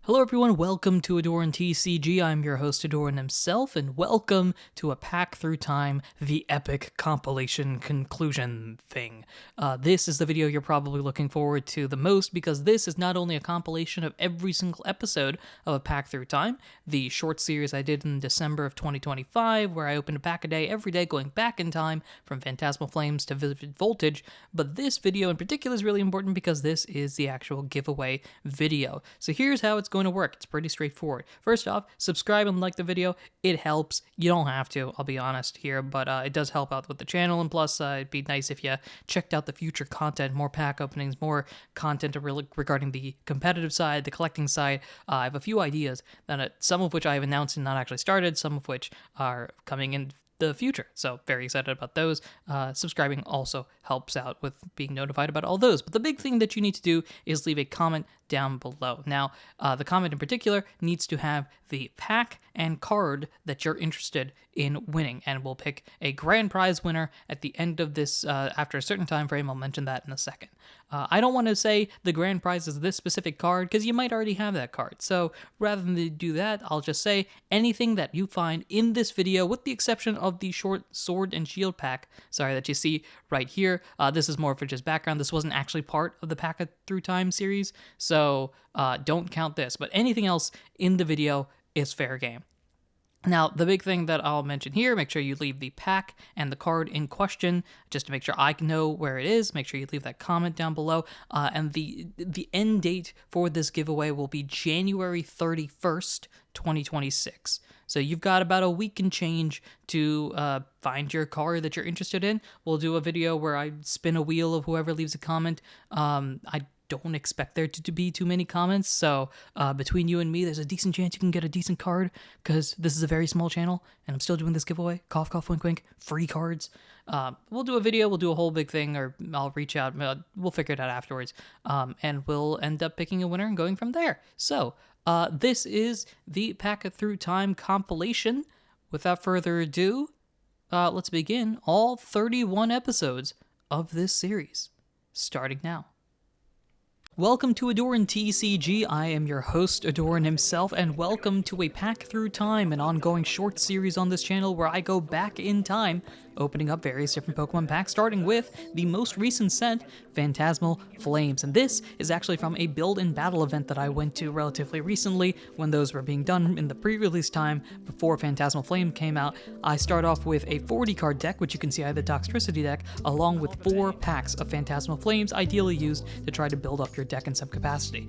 Hello everyone, welcome to AhdurinTCG. I'm your host Ahdurin himself, and welcome to a Pack Through Time, the epic compilation conclusion thing. This is the video you're probably looking forward to the most because this is not only a compilation of every single episode of a Pack Through Time, the short series I did in December of 2025, where I opened a pack a day every day going back in time from Phantasmal Flames to Vivid Voltage, but this video in particular is really important because this is the actual giveaway video. So here's how it's going to work. It's pretty straightforward. First off, subscribe and like the video. It helps. You don't have to, I'll be honest here, but it does help out with the channel, and plus it'd be nice if you checked out the future content, more pack openings, more content regarding the competitive side, the collecting side. I have a few ideas, some of which I have announced and not actually started, some of which are coming in the future. So very excited about those. Subscribing also helps out with being notified about all those. But the big thing that you need to do is leave a comment down below. Now, the comment in particular needs to have the pack and card that you're interested in winning, and we'll pick a grand prize winner at the end of this after a certain time frame. I'll mention that in a second. I don't want to say the grand prize is this specific card because you might already have that card. So rather than do that, I'll just say anything that you find in this video, with the exception of the short sword and shield pack, that you see right here. This is more for just background. This wasn't actually part of the Pack Through Time series, so don't count this. But anything else in the video is fair game. Now, the big thing that I'll mention here, make sure you leave the pack and the card in question, just to make sure I can know where it is. Make sure you leave that comment down below. And the end date for this giveaway will be January 31st, 2026. So you've got about a week and change to find your card that you're interested in. We'll do a video where I spin a wheel of whoever leaves a comment. I don't expect there to be too many comments, so between you and me, there's a decent chance you can get a decent card, because this is a very small channel, and I'm still doing this giveaway. Cough, cough, wink, wink. Free cards. We'll do a video, we'll do a whole big thing, or I'll reach out, we'll figure it out afterwards, and we'll end up picking a winner and going from there. So, this is the Pack Through Time compilation. Without further ado, let's begin all 31 episodes of this series, starting now. Welcome to AhdurinTCG. I am your host, Ahdurin himself, and welcome to a Pack Through Time, an ongoing short series on this channel where I go back in time, opening up various different Pokemon packs, starting with the most recent set, Phantasmal Flames. And this is actually from a build and battle event that I went to relatively recently when those were being done in the pre-release time before Phantasmal Flame came out. I start off with a 40 card deck, which you can see I have the Toxtricity deck, along with 4 packs of Phantasmal Flames, ideally used to try to build up your deck in some capacity.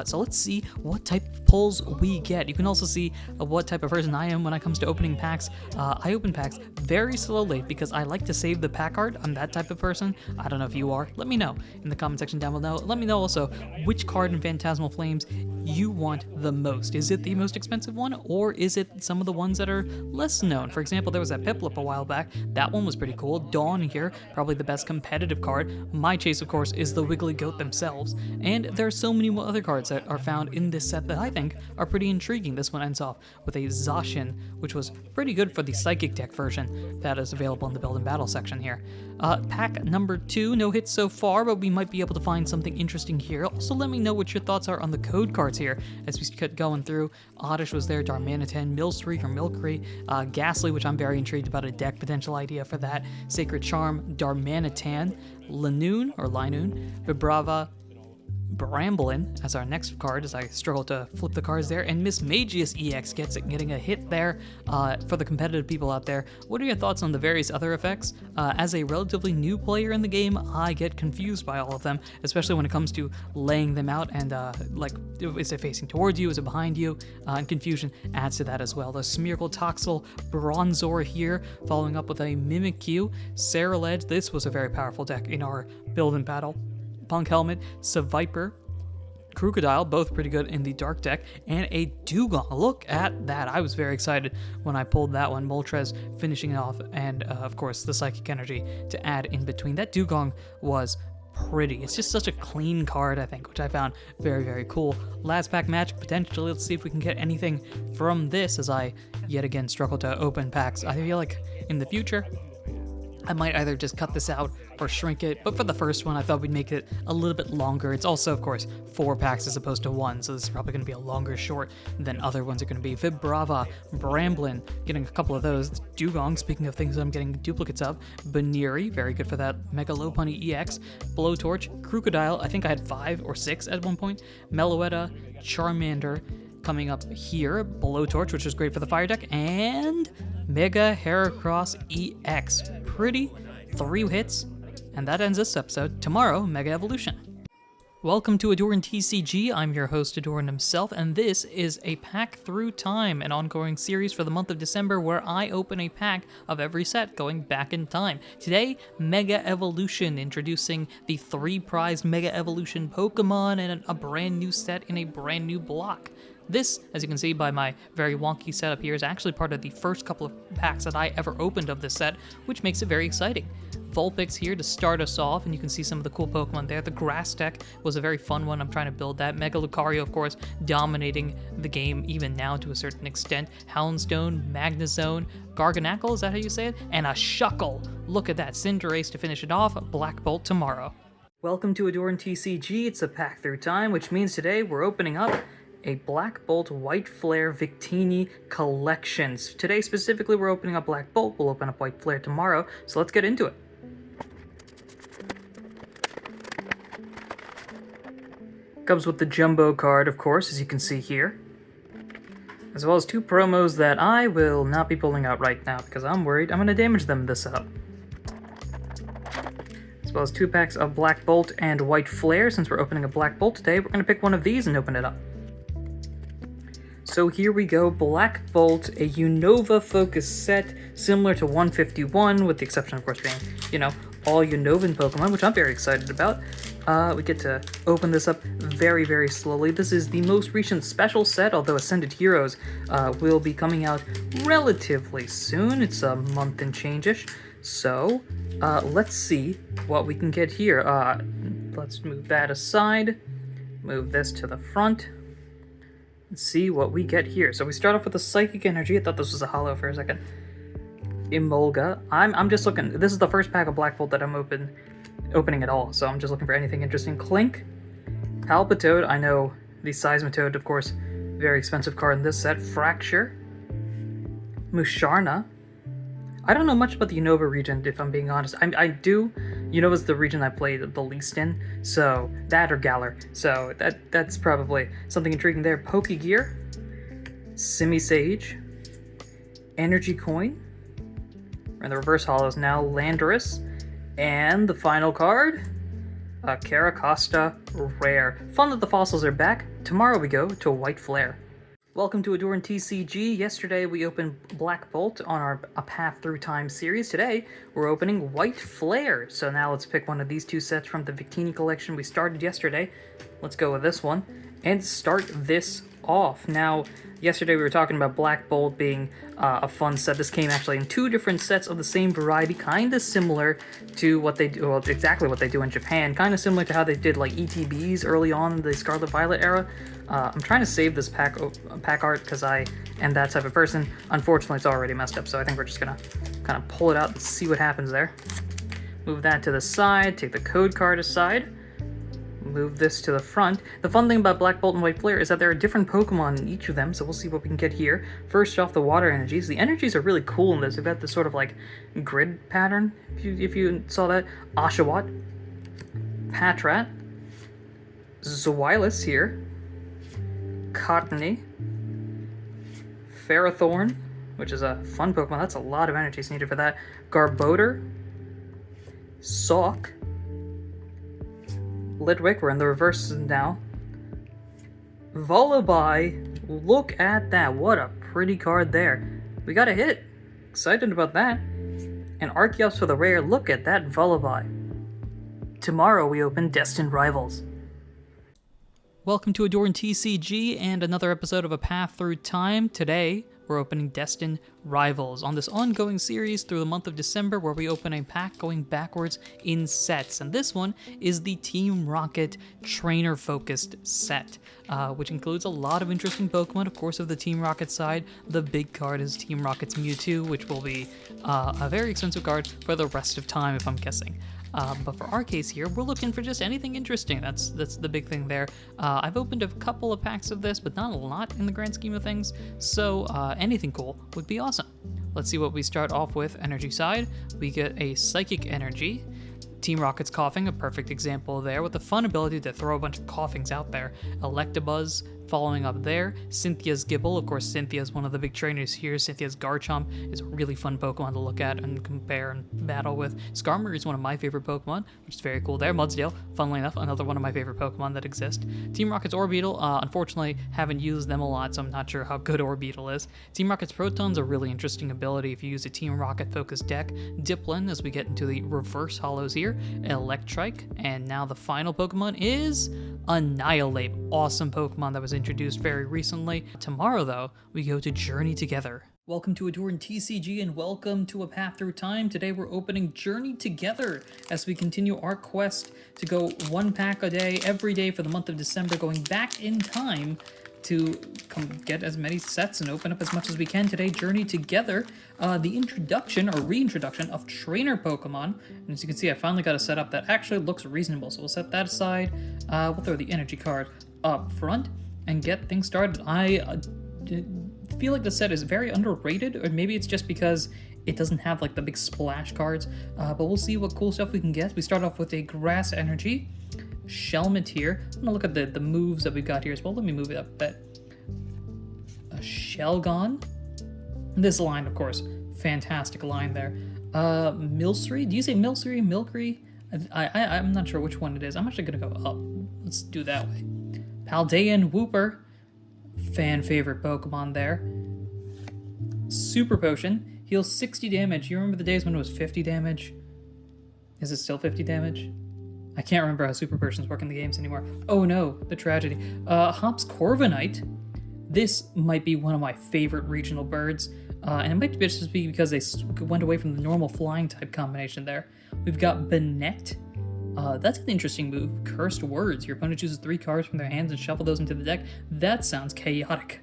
So let's see what type of pulls we get. You can also see what type of person I am when it comes to opening packs. I open packs very slowly because I like to save the pack art. I'm that type of person. I don't know if you are. Let me know in the comment section down below. Let me know also which card in Phantasmal Flames you want the most. Is it the most expensive one, or is it some of the ones that are less known? For example, there was that Piplup a while back. That one was pretty cool. Dawn here, probably the best competitive card. My chase, of course, is the Wiggly Goat themselves. And there are so many other cards that are found in this set that I think are pretty intriguing. This one ends off with a Zacian, which was pretty good for the Psychic deck version that is available in the build and battle section here. Pack number 2, no hits so far, but we might be able to find something interesting here. Also, let me know what your thoughts are on the code cards here as we kept going through. Oddish was there, Darmanitan, Millstreak or Milcery, Ghastly, which I'm very intrigued about a deck potential idea for that, Sacred Charm, Darmanitan, Linoon or Linoon, Vibrava, Bramblin as our next card, as I struggle to flip the cards there, and Miss Magius EX getting a hit there for the competitive people out there. What are your thoughts on the various other effects? As a relatively new player in the game, I get confused by all of them, especially when it comes to laying them out and like, is it facing towards you, is it behind you, and confusion adds to that as well. The Smeargle, Toxel, Bronzor here, following up with a Mimikyu, Ceruledge. This was a very powerful deck in our build and battle. Punk Helmet, Seviper, Crocodile, both pretty good in the dark deck, and a Dugong. Look at that. I was very excited when I pulled that one. Moltres finishing it off, and of course the Psychic Energy to add in between. That Dugong was pretty. It's just such a clean card, I think, which I found very, very cool. Last pack magic, potentially. Let's see if we can get anything from this as I yet again struggle to open packs. I feel like in the future I might either just cut this out or shrink it, but for the first one, I thought we'd make it a little bit longer. It's also, of course, 4 packs as opposed to 1, so this is probably going to be a longer short than other ones are going to be. Vibrava, Bramblin, getting a couple of those. Dugong, speaking of things that I'm getting duplicates of. Baneri, very good for that. Mega Lopunny EX. Blowtorch, Crocodile, I think I had 5 or 6 at one point. Meloetta, Charmander, coming up here. Blowtorch, which is great for the fire deck, and Mega Heracross EX. Pretty 3 hits, and that ends this episode. Tomorrow, Mega Evolution. Welcome to AhdurinTCG. I'm your host, Ahdurin himself, and this is a Pack Through Time, an ongoing series for the month of December where I open a pack of every set going back in time. Today, Mega Evolution, introducing the 3 prized Mega Evolution Pokemon and a brand new set in a brand new block. This, as you can see by my very wonky setup here, is actually part of the first couple of packs that I ever opened of this set, which makes it very exciting. Vulpix here to start us off, and you can see some of the cool Pokemon there. The Grass deck was a very fun one. I'm trying to build that. Mega Lucario, of course, dominating the game even now to a certain extent. Houndstone, Magnezone, Garganacl, is that how you say it? And a Shuckle. Look at that. Cinderace to finish it off. Black Bolt tomorrow. Welcome to AhdurinTCG. It's a Pack Through Time, which means today we're opening up a Black Bolt White Flare Victini collections. Today specifically we're opening up Black Bolt, we'll open up White Flare tomorrow, so let's get into it. Comes with the Jumbo card, of course, as you can see here, as well as 2 promos that I will not be pulling out right now because I'm worried I'm going to damage them this setup. As well as 2 packs of Black Bolt and White Flare. Since we're opening a Black Bolt today, we're going to pick one of these and open it up. So here we go, Black Bolt, a Unova focused set similar to 151, with the exception of course being, all Unovan Pokemon, which I'm very excited about. We get to open this up very, very slowly. This is the most recent special set, although Ascended Heroes will be coming out relatively soon. It's a month and change-ish. So, let's see what we can get here. Let's move that aside, move this to the front. Let's see what we get here. So we start off with a Psychic Energy. I thought this was a holo for a second. Emolga. I'm just looking. This is the first pack of Black Bolt that I'm opening at all, so I'm just looking for anything interesting. Clink. Palpitoad. I know the Seismitoad, of course, very expensive card in this set. Fracture. Musharna. I don't know much about the Unova region, if I'm being honest. I do. Unova's the region I played the least in, so that or Galar. So that's probably something intriguing there. Pokegear, Simisage, Energy Coin. We're in the reverse holos now. Landorus, and the final card, Caracosta Rare. Fun that the fossils are back. Tomorrow we go to White Flare. Welcome to AhdurinTCG. Yesterday we opened Black Bolt on our A Path Through Time series. Today we're opening White Flare. So now let's pick one of these 2 sets from the Victini collection we started yesterday. Let's go with this one and start this off. Now, yesterday we were talking about Black Bolt being a fun set. This came actually in 2 different sets of the same variety, kind of similar to what they do, well, exactly what they do in Japan, kind of similar to how they did like ETBs early on in the Scarlet Violet era. I'm trying to save this pack art because I am that type of person. Unfortunately, it's already messed up, so I think we're just gonna kind of pull it out and see what happens there. Move that to the side, take the code card aside, move this to the front. The fun thing about Black Bolt and White Flare is that there are different Pokemon in each of them, so we'll see what we can get here. First off, the water energies. The energies are really cool in this. They've got this sort of like grid pattern, if you saw that. Oshawott, Patrat, Zweilous here, Cottony, Ferrothorn, which is a fun Pokemon. That's a lot of energies needed for that. Garbodor, Sawk, Litwick, we're in the reverse now. Vullaby, look at that. What a pretty card there. We got a hit. Excited about that. And Archeops for the rare. Look at that Vullaby. Tomorrow we open Destined Rivals. Welcome to AhdurinTCG and another episode of A Path Through Time. Today we're opening Destined Rivals on this ongoing series through the month of December where we open a pack going backwards in sets. And this one is the Team Rocket trainer-focused set, which includes a lot of interesting Pokemon. Of course, of the Team Rocket side, the big card is Team Rocket's Mewtwo, which will be a very expensive card for the rest of time, if I'm guessing. But for our case here, we're looking for just anything interesting. That's the big thing there. I've opened a couple of packs of this, but not a lot in the grand scheme of things, so anything cool would be awesome. Let's see what we start off with. Energy side, we get a Psychic Energy. Team Rocket's Coughing, a perfect example there, with the fun ability to throw a bunch of Coughings out there. Electabuzz following up there. Cynthia's Gibble, of course Cynthia's one of the big trainers here. Cynthia's Garchomp is a really fun Pokemon to look at and compare and battle with. Skarmory is one of my favorite Pokemon, which is very cool there. Mudsdale, funnily enough, another one of my favorite Pokemon that exist. Team Rocket's Orbeetle, unfortunately haven't used them a lot, so I'm not sure how good Orbeetle is. Team Rocket's Proton's a really interesting ability if you use a Team Rocket focused deck. Dipplin, as we get into the reverse hollows here. Electrike, and now the final Pokemon is Annihilate. Awesome Pokemon that was introduced very recently. Tomorrow, though, we go to Journey Together. Welcome to AhdurinTCG and welcome to A Path Through Time. Today we're opening Journey Together as we continue our quest to go one pack a day, every day for the month of December, going back in time to get as many sets and open up as much as we can. Today, Journey Together, the introduction or reintroduction of trainer Pokemon. And as you can see, I finally got a setup that actually looks reasonable. So we'll set that aside. We'll throw the energy card up front and get things started. I feel like the set is very underrated, or maybe it's just because it doesn't have like the big splash cards, but we'll see what cool stuff we can get. We start off with a Grass Energy, Shelmet here. I'm gonna look at the moves that we've got here as well. Let me move it up a bit. A Shelgon. This line, of course, fantastic line there. Milcery? Do you say Milcery? Milcery? I'm not sure which one it is. I'm actually gonna go up. Let's do that way. Paldean Wooper. Fan favorite Pokemon there. Super Potion. Heals 60 damage. You remember the days when it was 50 damage? Is it still 50 damage? I can't remember how Super Potions work in the games anymore. Oh no, the tragedy. Hop's Corviknight. This might be one of my favorite regional birds, and it might just be because they went away from the normal flying type combination there. We've got Banette. That's an interesting move. Cursed Words. Your opponent chooses 3 cards from their hands and shuffle those into the deck. That sounds chaotic.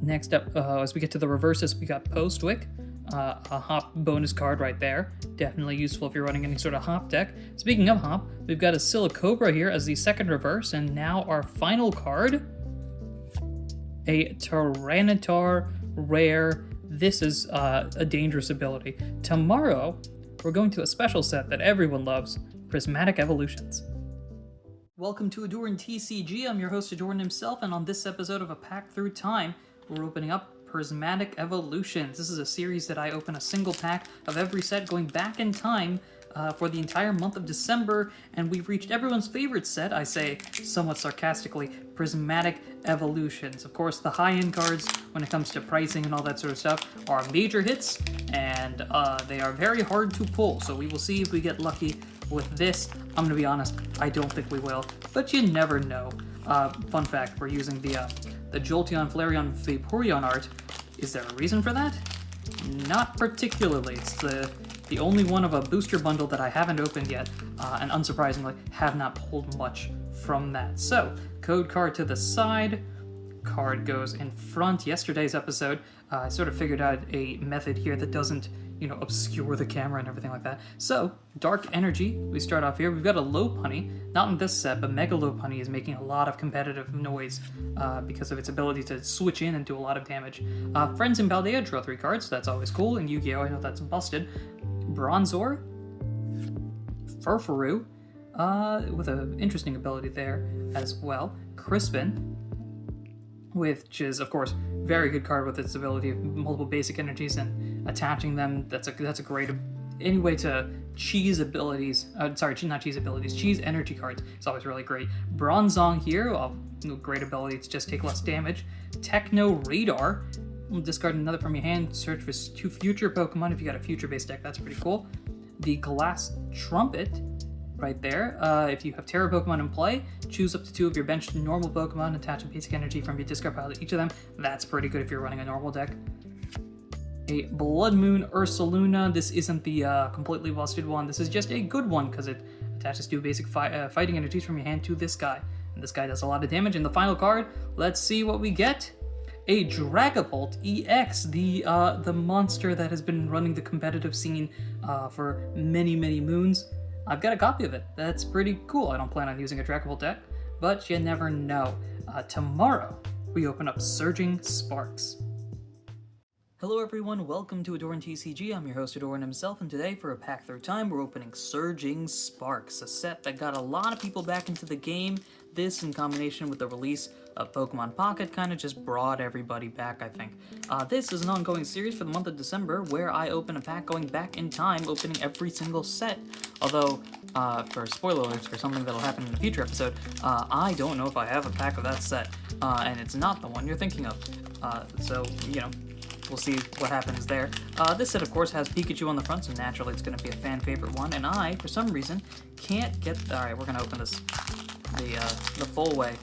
Next up, as we get to the reverses, we got Postwick. A hop bonus card right there. Definitely useful if you're running any sort of hop deck. Speaking of hop, we've got a Silicobra here as the second reverse, and now our final card, a Tyranitar rare. This is a dangerous ability. Tomorrow, we're going to a special set that everyone loves, Prismatic Evolutions. Welcome to AhdurinTCG. I'm your host, Ahdurin himself, and on this episode of A Pack Through Time, we're opening up Prismatic Evolutions. This is a series that I open a single pack of every set going back in time for the entire month of December, and we've reached everyone's favorite set, I say somewhat sarcastically, Prismatic Evolutions. Of course, the high-end cards, when it comes to pricing and all that sort of stuff, are major hits, and they are very hard to pull, so we will see if we get lucky with this. I'm gonna be honest, I don't think we will, but you never know. Fun fact, we're using the Jolteon, Flareon, Vaporeon art. Is there a reason for that? Not particularly. It's the only one of a booster bundle that I haven't opened yet, and unsurprisingly, have not pulled much from that. So, code card to the side, card goes in front. Yesterday's episode, I sort of figured out a method here that doesn't, obscure the camera and everything like that. So, Dark Energy, we start off here. We've got a Lopunny, not in this set, but Mega Lopunny is making a lot of competitive noise because of its ability to switch in and do a lot of damage. Friends in Paldea draw 3 cards, so that's always cool. In Yu-Gi-Oh! I know that's busted. Bronzor, Furfuru, with an interesting ability there as well. Crispin, which is, of course, very good card with its ability of multiple basic energies and attaching them. That's a great any way to cheese abilities. Cheese energy cards. It's always really great. Bronzong here, great ability to just take less damage. Techno Radar. Discard another from your hand. Search for 2 future Pokemon if you got a future-based deck. That's pretty cool. The Glass Trumpet. right there. If you have Terra Pokemon in play, choose up to 2 of your benched normal Pokemon, attach a basic energy from your discard pile to each of them. That's pretty good if you're running a normal deck. A Blood Moon Ursaluna. This isn't the completely busted one. This is just a good one because it attaches 2 basic fighting energies from your hand to this guy. And this guy does a lot of damage. In the final card, let's see what we get. A Dragapult EX, the monster that has been running the competitive scene for many, many moons. I've got a copy of it. That's pretty cool. I don't plan on using a Dragapult deck, but you never know. Tomorrow, we open up Surging Sparks. Hello everyone, welcome to AhdurinTCG. I'm your host Ahdurin himself, and today for a pack through time, we're opening Surging Sparks, a set that got a lot of people back into the game. This, in combination with the release of Pokemon Pocket, kind of just brought everybody back, I think. This is an ongoing series for the month of December, where I open a pack going back in time, opening every single set. Although, for spoiler alerts for something that'll happen in a future episode, I don't know if I have a pack of that set, and it's not the one you're thinking of. So, you know, we'll see what happens there. This set, of course, has Pikachu on the front, so naturally it's going to be a fan favorite one, and I, for some reason, can't get... Alright, we're going to open this the full way.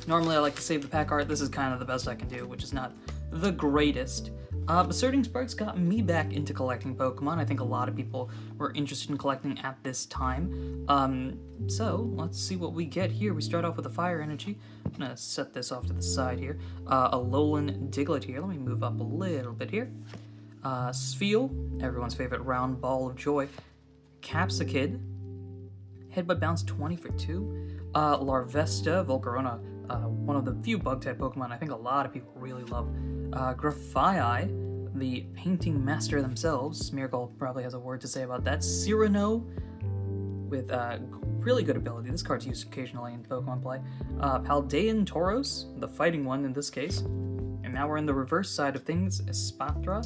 Normally I like to save the pack art. This is kind of the best I can do, which is not the greatest. But Surging Sparks got me back into collecting Pokemon. I think a lot of people were interested in collecting at this time. So let's see what we get here. We start off with a Fire Energy. I'm going to set this off to the side here. A Alolan Diglett here. Let me move up a little bit here. Spheal, everyone's favorite round ball of joy. Capsakid. Headbutt Bounce 20 for 2. Larvesta, Volcarona, one of the few Bug-type Pokemon I think a lot of people really love. Grafaiai, the painting master themselves. Smeargle probably has a word to say about that. Cyrano, with really good ability. This card's used occasionally in Pokemon play. Paldean Tauros, the fighting one in this case. And now we're in the reverse side of things. Espatra,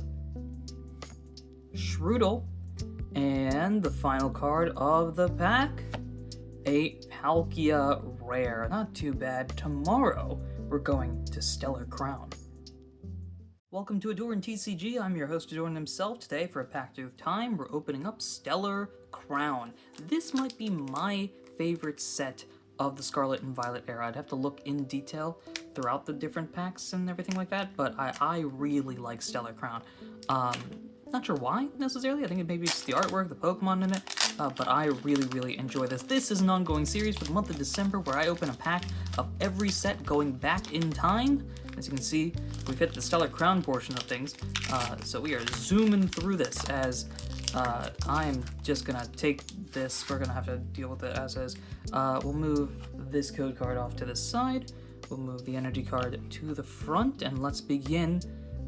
Shroodle, and the final card of the pack, a Palkia Rare. Not too bad. Tomorrow, we're going to Stellar Crown. Welcome to AhdurinTCG. I'm your host, Ahdurin himself. Today, for a pack through time, we're opening up Stellar Crown. This might be my favorite set of the Scarlet and Violet era. I'd have to look in detail throughout the different packs and everything like that, but I really like Stellar Crown. Not sure why, necessarily. I think maybe it's the artwork, the Pokemon in it, but I really enjoy this. This is an ongoing series for the month of December where I open a pack of every set going back in time. As you can see, we've hit the Stellar Crown portion of things, so we are zooming through this as I'm just gonna take this. We're gonna have to deal with it as is. We'll move this code card off to the side. We'll move the energy card to the front, and let's begin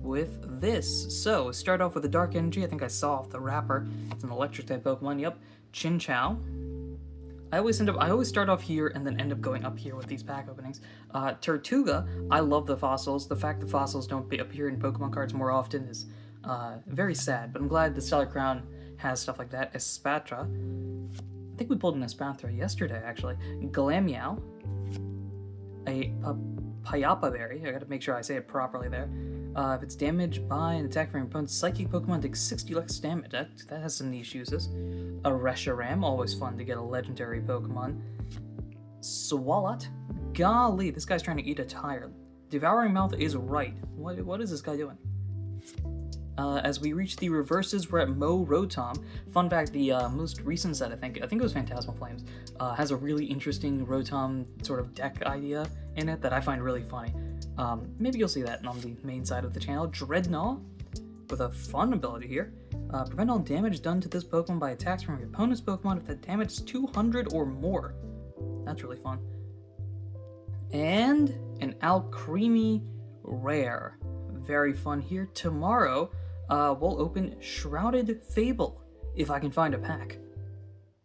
with this. So, start off with a Dark Energy. I think I saw off the wrapper. It's an electric type Pokemon. Yep. Chinchou. I always start off here and then end up going up here with these pack openings. Tortuga. I love the fossils. The fact that fossils don't appear in Pokemon cards more often is very sad, but I'm glad the Stellar Crown has stuff like that. Espatra. I think we pulled an Espatra yesterday, actually. Glameow. A Payapa Berry. I gotta make sure I say it properly there. If it's damaged by an attack from your opponent's psychic Pokemon, takes 60 less damage. That has some niche uses. A Reshiram, always fun to get a legendary Pokemon. Swalot. Golly, this guy's trying to eat a tire. Devouring Mouth is right. What is this guy doing? As we reach the reverses, we're at Mo Rotom. Fun fact, the most recent set, I think it was Phantasmal Flames, has a really interesting Rotom sort of deck idea in it that I find really funny. Maybe you'll see that on the main side of the channel. Dreadnought, with a fun ability here. Prevent all damage done to this Pokemon by attacks from your opponent's Pokemon if the damage is 200 or more. That's really fun. And an Alcremie Rare. Very fun here. Tomorrow, we'll open Shrouded Fable, if I can find a pack.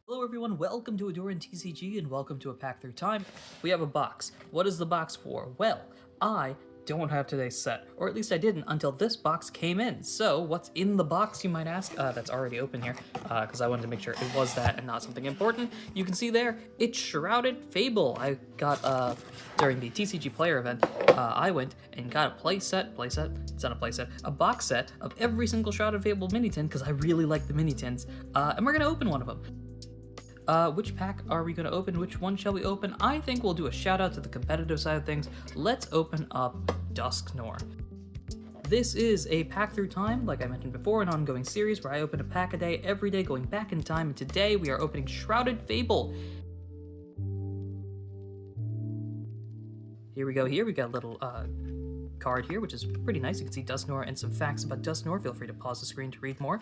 Hello everyone, welcome to AhdurinTCG and welcome to a pack through time. We have a box. What is the box for? Well, I don't have today's set, or at least I didn't until this box came in. So what's in the box, you might ask? That's already open here, because I wanted to make sure it was that and not something important. You can see there, it's Shrouded Fable. I got, during the TCG player event, I went and got a it's not a playset, a box set of every single Shrouded Fable mini tin, because I really like the mini tins, and we're gonna open one of them. Which pack are we going to open? Which one shall we open? I think we'll do a shout out to the competitive side of things. Let's open up Dusknoir. This is a pack through time, like I mentioned before, an ongoing series where I open a pack a day every day going back in time, and today we are opening Shrouded Fable. Here we go. Here we got a little card here, which is pretty nice. You can see Dusknoir and some facts about Dusknoir. Feel free to pause the screen to read more.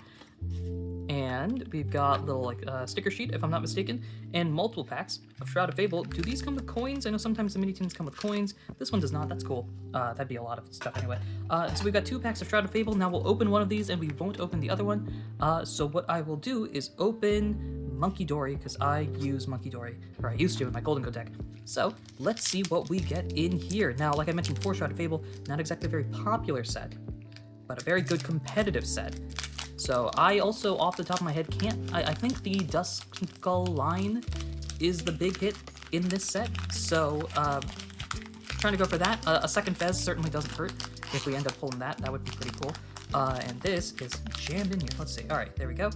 And we've got little sticker sheet, if I'm not mistaken, and multiple packs of Shrouded Fable. Do these come with coins? I know sometimes the mini tins come with coins. This one does not. That's cool. That'd be a lot of stuff anyway. So we've got 2 packs of Shrouded Fable. Now we'll open one of these, and we won't open the other one. So what I will do is open Monkey Dory, because I use Monkey Dory, or I used to in my Golden Go deck. So let's see what we get in here. Now, like I mentioned before, Shrouded Fable, not exactly a very popular set, but a very good competitive set. So I also, off the top of my head, I think the Duskull line is the big hit in this set. So trying to go for that. A second Fez certainly doesn't hurt. If we end up pulling that, that would be pretty cool. And this is jammed in here. Let's see. All right, there we go.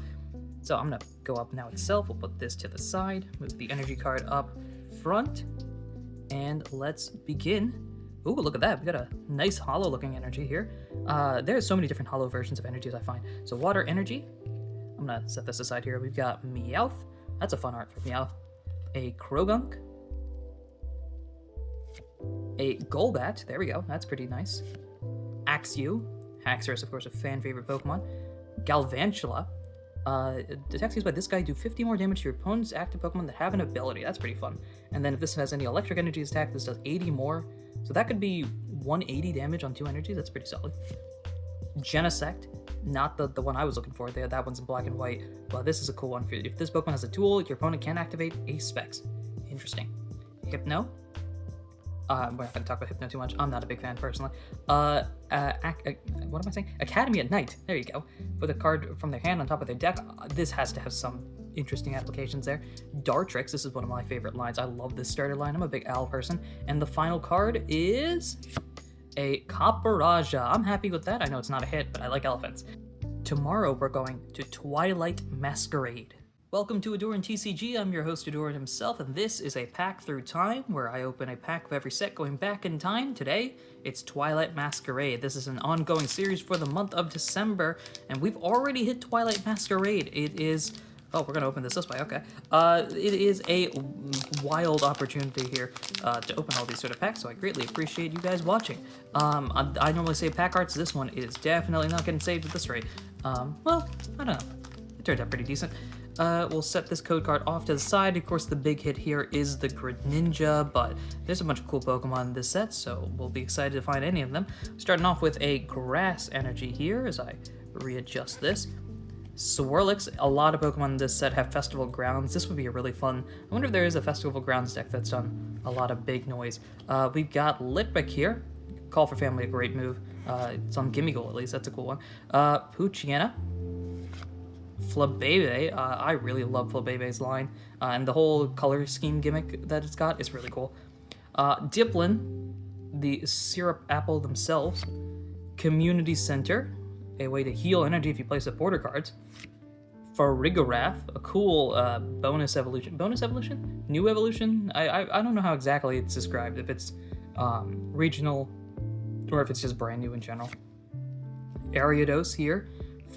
So I'm gonna go up now itself. We'll put this to the side, move the energy card up front, and let's begin. Ooh, look at that. We got a nice hollow looking energy here. There's so many different hollow versions of energies I find. So water energy. I'm gonna set this aside here. We've got Meowth. That's a fun art for Meowth. A Krogunk. A Golbat. There we go. That's pretty nice. Axew. Haxorus, of course, a fan favorite Pokemon. Galvantula. Attacks used by this guy do 50 more damage to your opponent's active Pokemon that have an ability. That's pretty fun. And then if this has any electric energies attack, this does 80 more. So that could be 180 damage on 2 energies. That's pretty solid. Genesect, not the one I was looking for there. That one's in black and white. But this is a cool one. If this Pokemon has a tool, your opponent can activate Ace Specs. Interesting. Hypno. We're not going to talk about Hypno too much. I'm not a big fan, personally. What am I saying? Academy at Night. There you go. Put a card from their hand on top of their deck. This has to have some interesting applications there. Dartrix. This is one of my favorite lines. I love this starter line. I'm a big owl person. And the final card is a Copperajah. I'm happy with that. I know it's not a hit, but I like elephants. Tomorrow we're going to Twilight Masquerade. Welcome to AhdurinTCG. I'm your host, Ahdurin himself, and this is a pack through time where I open a pack of every set going back in time. Today, it's Twilight Masquerade. This is an ongoing series for the month of December, and we've already hit Twilight Masquerade. It is... Oh, we're going to open this way, okay. It is a wild opportunity here to open all these sort of packs, so I greatly appreciate you guys watching. I normally save pack arts. This one is definitely not getting saved at this rate. Well, I don't know. It turned out pretty decent. We'll set this code card off to the side. Of course, the big hit here is the Greninja, but there's a bunch of cool Pokemon in this set, so we'll be excited to find any of them. Starting off with a Grass Energy here as I readjust this. Swirlix, a lot of Pokemon in this set have Festival Grounds. This would be a really fun... I wonder if there is a Festival Grounds deck that's done a lot of big noise. We've got Litwick here. Call for Family, a great move. It's on Gimmighoul at least, that's a cool one. Poochyena. Flabebe, I really love Flabebe's line, and the whole color scheme gimmick that it's got is really cool. Diplin, the syrup apple themselves. Community Center, a way to heal energy if you play supporter cards. Farigiraf, a cool bonus evolution. Bonus evolution? New evolution? I don't know how exactly it's described, if it's regional or if it's just brand new in general. Ariados here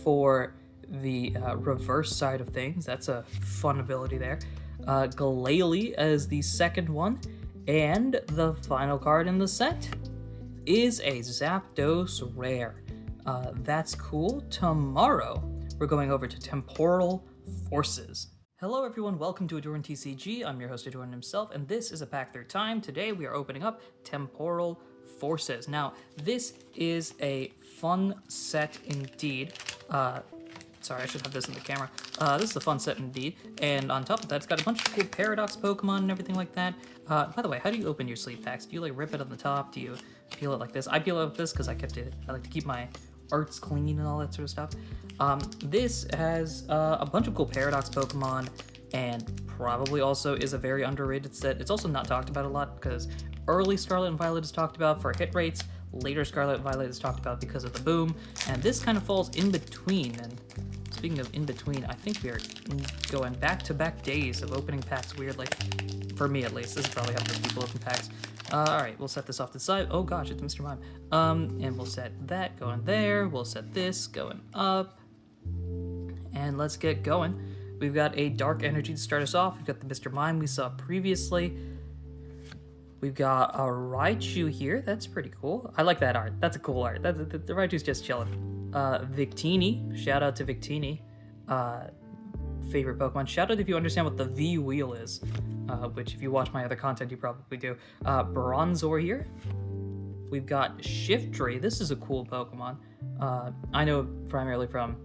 for the reverse side of things. That's a fun ability there. Glalie as the second one. And the final card in the set is a Zapdos rare. That's cool. Tomorrow, we're going over to Temporal Forces. Hello everyone, welcome to AhdurinTCG. I'm your host, Ahdurin himself, and this is a pack through time. Today we are opening up Temporal Forces. Now, this is a fun set indeed. Sorry, I should have this in the camera. This is a fun set indeed, and on top of that, it's got a bunch of cool Paradox Pokemon and everything like that. By the way, how do you open your sleeve packs? Do you like rip it on the top? Do you peel it like this? I peel it like this because I like to keep my arts clean and all that sort of stuff. This has a bunch of cool Paradox Pokemon, and probably also is a very underrated set. It's also not talked about a lot because early Scarlet and Violet is talked about for hit rates, later Scarlet and Violet is talked about because of the boom, and this kind of falls in between, and speaking of in between, I think we are going back-to-back days of opening packs weirdly. For me, at least. This is probably how most people open packs. Alright, we'll set this off to the side. Oh gosh, it's Mr. Mime. And we'll set that going there. We'll set this going up. And let's get going. We've got a Dark Energy to start us off. We've got the Mr. Mime we saw previously. We've got a Raichu here. That's pretty cool. I like that art. That's a cool art. The Raichu's just chilling. Victini. Shout out to Victini. Favorite Pokemon. Shout out if you understand what the V wheel is. Which if you watch my other content, you probably do. Bronzor here. We've got Shiftry. This is a cool Pokemon. I know primarily from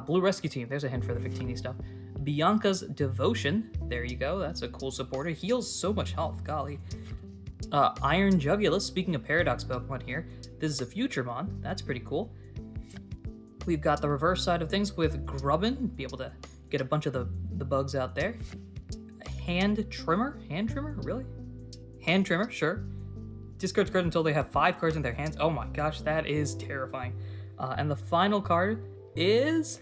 Blue Rescue Team. There's a hint for the Victini stuff. Bianca's Devotion. There you go. That's a cool supporter. Heals so much health. Golly. Iron Jugulus. Speaking of Paradox Pokemon here, this is a Futuremon. That's pretty cool. We've got the reverse side of things with Grubbin. Be able to get a bunch of the bugs out there. Hand Trimmer? Hand Trimmer? Really? Hand Trimmer, sure. Discards cards until they have 5 cards in their hands. Oh my gosh, that is terrifying. And the final card is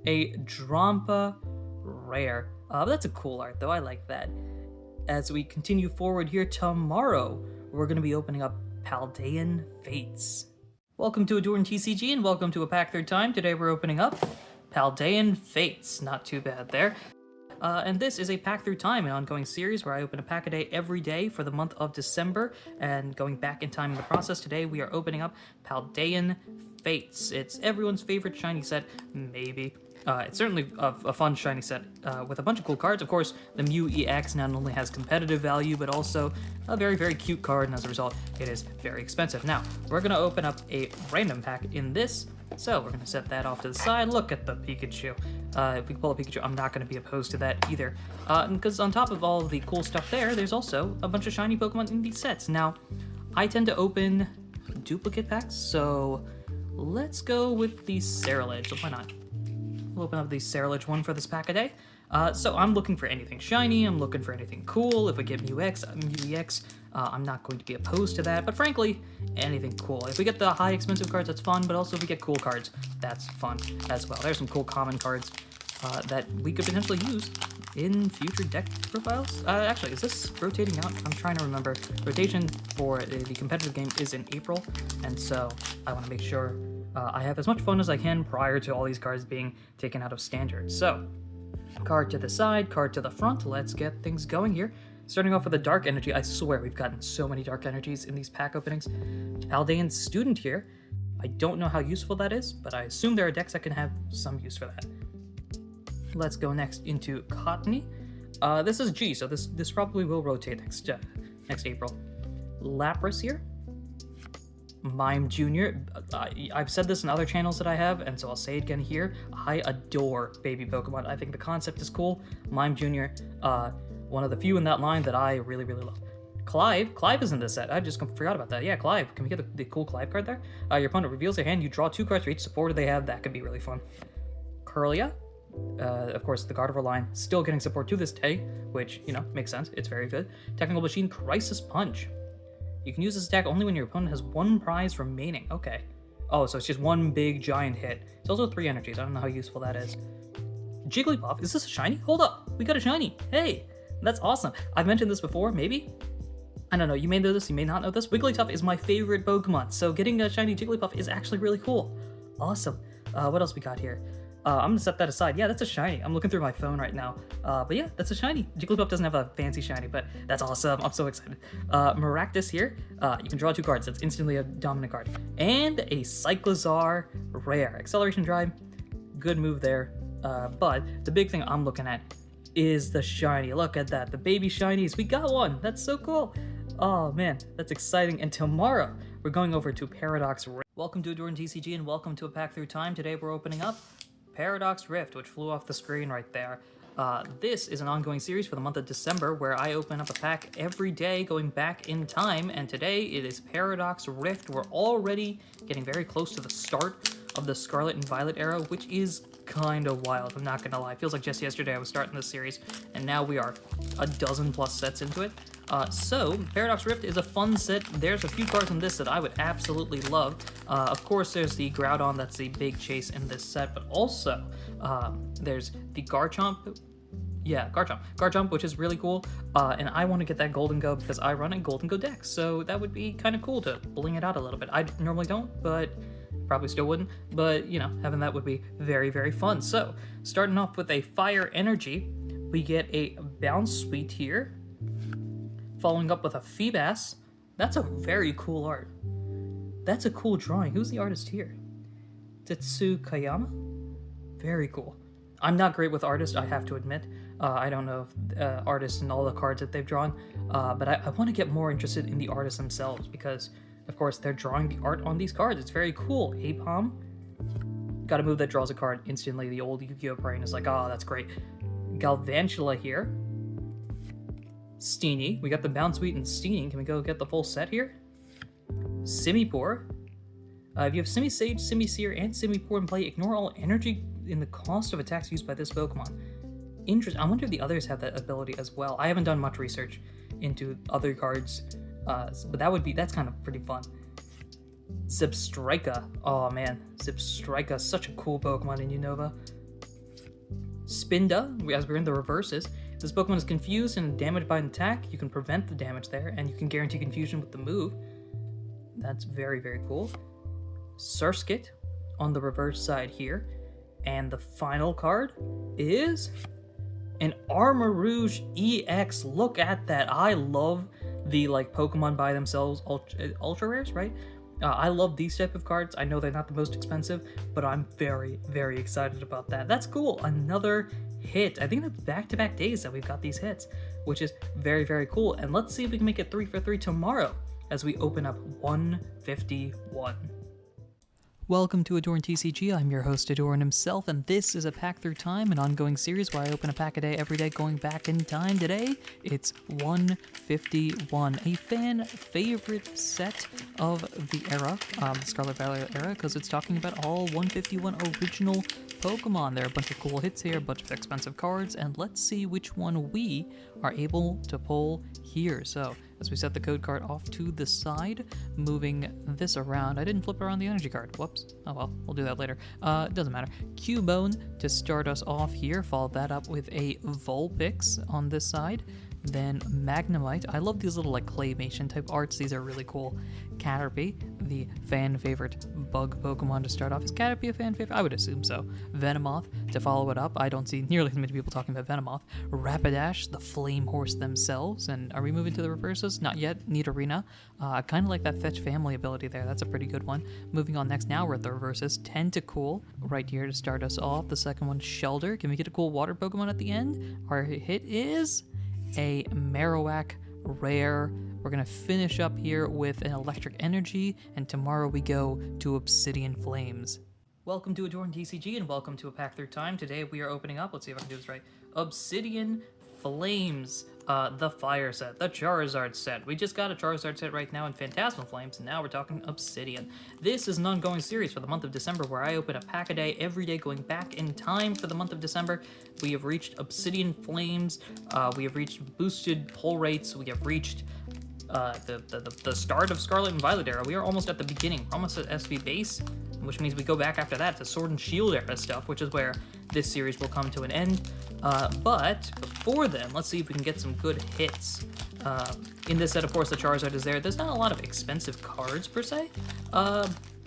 a Drampa Rare. That's a cool art, though. I like that. As we continue forward here, tomorrow, we're going to be opening up Paldean Fates. Welcome to AhdurinTCG, and welcome to a pack third time. Today we're opening up Paldean Fates. Not too bad there. And this is a pack through time, an ongoing series where I open a pack a day every day for the month of December. And going back in time in the process, today we are opening up Paldean Fates. It's everyone's favorite shiny set, maybe. It's certainly a fun shiny set with a bunch of cool cards. Of course, the Mew EX not only has competitive value, but also a very, very cute card, and as a result, it is very expensive. Now, we're going to open up a random pack in this, so we're going to set that off to the side. Look at the Pikachu. If we pull a Pikachu, I'm not going to be opposed to that either. Because on top of all the cool stuff there's also a bunch of shiny Pokemon in these sets. Now, I tend to open duplicate packs, so let's go with the Ceruledge. Why not? We'll open up the Ceruledge one for this pack a day. So I'm looking for anything shiny, I'm looking for anything cool. If we get Mew EX, I'm not going to be opposed to that, but frankly, anything cool. If we get the high expensive cards, that's fun, but also if we get cool cards, that's fun as well. There's some cool common cards that we could potentially use in future deck profiles. Actually, is this rotating out? I'm trying to remember. Rotation for the competitive game is in April, and so I want to make sure I have as much fun as I can prior to all these cards being taken out of standard. So, card to the side, card to the front. Let's get things going here. Starting off with a Dark Energy. I swear we've gotten so many Dark Energies in these pack openings. Paldean Student here. I don't know how useful that is, but I assume there are decks that can have some use for that. Let's go next into Cottony. This is G, so this probably will rotate next April. Lapras here. Mime Jr. I've said this in other channels that I have, and so I'll say it again here. I adore baby Pokemon. I think the concept is cool. Mime Jr., one of the few in that line that I really, really love. Clive is in this set. I just forgot about that. Yeah, Clive. Can we get the cool Clive card there? Your opponent reveals their hand. You draw 2 cards for each supporter they have. That could be really fun. Curlia. Of course, the Gardevoir line still getting support to this day, which, makes sense. It's very good. Technical Machine, Crisis Punch. You can use this attack only when your opponent has 1 prize remaining. Okay. Oh, so it's just 1 big giant hit. It's also 3 energies. I don't know how useful that is. Jigglypuff. Is this a shiny? Hold up. We got a shiny. Hey, that's awesome. I've mentioned this before, maybe? I don't know. You may know this, you may not know this. Wigglytuff is my favorite Pokemon, so getting a shiny Jigglypuff is actually really cool. Awesome. What else we got here? I'm gonna set that aside. Yeah, that's a shiny. I'm looking through my phone right now. But yeah, that's a shiny. Jigglypuff doesn't have a fancy shiny, but that's awesome. I'm so excited. Maractus here. You can draw 2 cards. That's instantly a dominant card. And a Cyclizar Rare. Acceleration Drive. Good move there. But the big thing I'm looking at is the shiny. Look at that. The baby shinies. We got one. That's so cool. Oh man, that's exciting. And tomorrow, we're going over to Paradox Rift. Welcome to AhdurinTCG and welcome to a pack through time. Today we're opening up Paradox Rift, which flew off the screen right there. This is an ongoing series for the month of December where I open up a pack every day going back in time, and today it is Paradox Rift. We're already getting very close to the start of the Scarlet and Violet era, which is kind of wild, I'm not gonna lie. It feels like just yesterday I was starting this series, and now we are a dozen plus sets into it. So Paradox Rift is a fun set. There's a few cards in this that I would absolutely love. Of course, there's the Groudon, that's the big chase in this set, but also there's the Garchomp. Yeah, Garchomp, which is really cool, and I want to get that Golden Go because I run a Golden Go deck, so that would be kind of cool to bling it out a little bit. I normally don't, but probably still wouldn't, but, you know, having that would be very, very fun. So, starting off with a Fire Energy, we get a Bounce Sweet here, following up with a Feebas. That's a very cool art. That's a cool drawing. Who's the artist here? Tetsu Kayama? Very cool. I'm not great with artists, I have to admit. I don't know if artists and all the cards that they've drawn, but I want to get more interested in the artists themselves because, of course, they're drawing the art on these cards. It's very cool. Apom, got a move that draws a card instantly. The old Yu-Gi-Oh! Brain is like, oh, that's great. Galvantula here. Steenie. We got the Bounce Sweet and Steening. Can we go get the full set here? Simipour. If you have Simisage, Simisear, and Simipour in play, ignore all energy in the cost of attacks used by this Pokemon. Interesting. I wonder if the others have that ability as well. I haven't done much research into other cards, but that's kind of pretty fun. Zipstrika. Oh man, Zipstrika, such a cool Pokemon in Unova. Spinda, as we're in the reverses. This Pokemon is confused and damaged by an attack. You can prevent the damage there, and you can guarantee confusion with the move. That's very, very cool. Surskit on the reverse side here. And the final card is an Armarouge EX. Look at that. I love the Pokemon by themselves ultra rares, right? I love these type of cards. I know they're not the most expensive, but I'm very, very excited about that. That's cool. Another hit. I think that's back-to-back days that we've got these hits, which is very, very cool. And let's see if we can make it 3 for 3 tomorrow as we open up 151. Welcome to AhdurinTCG. I'm your host, Ahdurin himself, and this is a Pack Through Time, an ongoing series where I open a pack a day every day going back in time. Today, it's 151, a fan favorite set of the era, the Scarlet Violet era, because it's talking about all 151 original Pokemon. There are a bunch of cool hits here, a bunch of expensive cards, and let's see which one we are able to pull here. So, as we set the code card off to the side, moving this around. I didn't flip around the energy card. Whoops. Oh well, we'll do that later. It doesn't matter. Cubone to start us off here. Follow that up with a Vulpix on this side. Then Magnemite. I love these little claymation type arts. These are really cool. Caterpie, the fan favorite bug Pokemon to start off. Is Caterpie a fan favorite? I would assume so. Venomoth to follow it up. I don't see nearly as many people talking about Venomoth. Rapidash, the flame horse themselves. And are we moving to the reverses? Not yet. Nidorina. I kind of like that fetch family ability there. That's a pretty good one. Moving on next, now we're at the reverses. Tentacool right here to start us off. The second one, Shelter. Can we get a cool water Pokemon at the end? Our hit is a Marowak rare. We're going to finish up here with an Electric Energy, and tomorrow we go to Obsidian Flames. Welcome to AhdurinTCG, and welcome to a Pack Through Time. Today we are opening up, let's see if I can do this right, Obsidian Flames, the Fire set, the Charizard set. We just got a Charizard set right now in Phantasmal Flames, and now we're talking Obsidian. This is an ongoing series for the month of December where I open a pack a day every day going back in time for the month of December. We have reached Obsidian Flames, we have reached boosted pull rates, we have reached the start of Scarlet and Violet era. We are almost at the beginning. We're almost at SV base, which means we go back after that to Sword and Shield era stuff, which is where this series will come to an end. But before then, let's see if we can get some good hits. In this set, of course, the Charizard is there. There's not a lot of expensive cards, per se.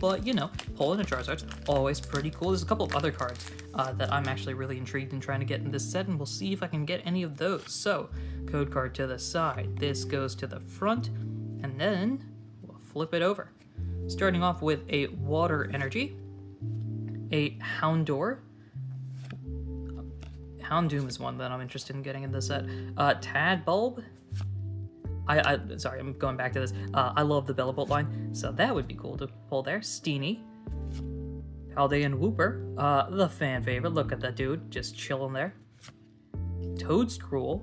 But, you know, pulling a Charizard's always pretty cool. There's a couple of other cards that I'm actually really intrigued in trying to get in this set, and we'll see if I can get any of those. So, code card to the side. This goes to the front, and then we'll flip it over. Starting off with a Water Energy, a Houndour. Houndoom is one that I'm interested in getting in this set. Tadbulb. Sorry, I'm going back to this. I love the Bellabolt line, so that would be cool to pull there. Steenie. Paldean Wooper. The fan favorite. Look at that dude, just chilling there. Toadscruel.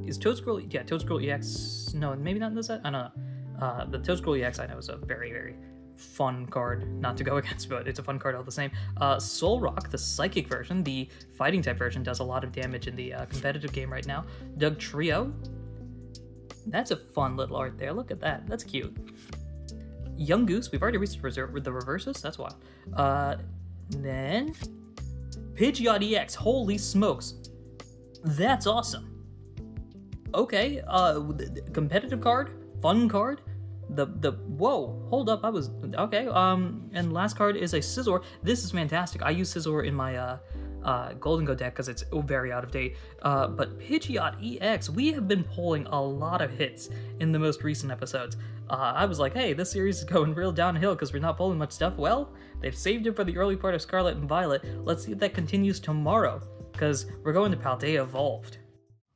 Is Toadscruel? Yeah, Toadscruel EX. No, maybe not in this set? I don't know. The Toadscruel EX I know is a very, very fun card, not to go against, but it's a fun card all the same. Solrock, the psychic version, the fighting type version, does a lot of damage in the competitive game right now. Dugtrio. That's a fun little art there. Look at that. That's cute. Young Goose. We've already reached the reverses. That's wild. Then Pidgeot EX. Holy smokes. That's awesome. Okay, competitive card, fun card. Whoa, hold up, okay. And last card is a Scizor. This is fantastic. I use Scizor in my Golden Go deck because it's very out of date. But Pidgeot EX, we have been pulling a lot of hits in the most recent episodes. I was like, hey, this series is going real downhill because we're not pulling much stuff. Well, they've saved it for the early part of Scarlet and Violet. Let's see if that continues tomorrow, because we're going to Paldea Evolved.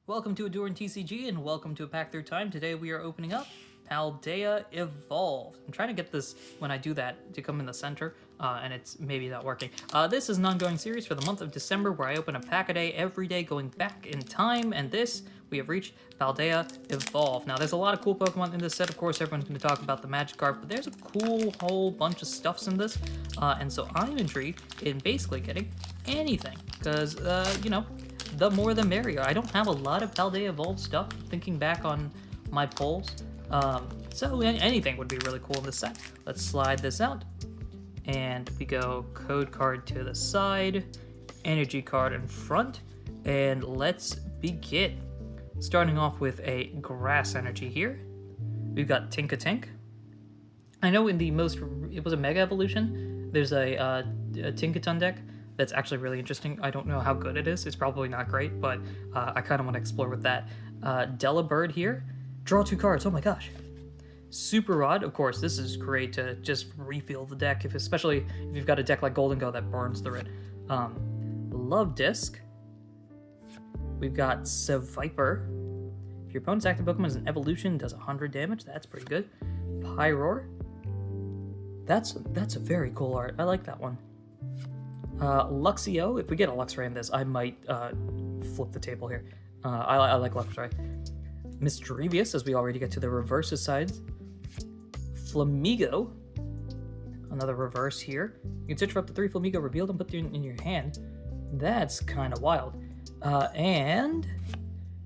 Welcome to AhdurinTCG and welcome to a pack through time. Today we are opening up Paldea Evolved. I'm trying to get this, when I do that, to come in the center, and it's maybe not working. This is an ongoing series for the month of December where I open a pack a day every day going back in time, and this, we have reached Paldea Evolved. Now there's a lot of cool Pokemon in this set. Of course, everyone's going to talk about the Magic card, but there's a cool whole bunch of stuffs in this, and so I'm intrigued in basically getting anything, because, you know, the more the merrier. I don't have a lot of Paldea Evolved stuff, thinking back on my pulls. So anything would be really cool in this set. Let's slide this out. And we go code card to the side, energy card in front, and let's begin. Starting off with a grass energy here. We've got Tinkatink. I know in the it was a Mega Evolution, there's a Tinkaton deck that's actually really interesting. I don't know how good it is. It's probably not great, but I kind of want to explore with that. Delibird here. Draw 2 cards. Oh my gosh. Super Rod. Of course, this is great to just refill the deck, especially if you've got a deck like Golden Go that burns through it. Love Disc. We've got Seviper. If your opponent's active Pokemon is an evolution, does 100 damage. That's pretty good. Pyroar. That's a very cool art. I like that one. Luxio. If we get a Luxray in this, I might flip the table here. I like Luxray. Mischievous, as we already get to the reverses sides. Flamigo. Another reverse here. You can search for up to 3 Flamigo, reveal them, put them in your hand. That's kind of wild. And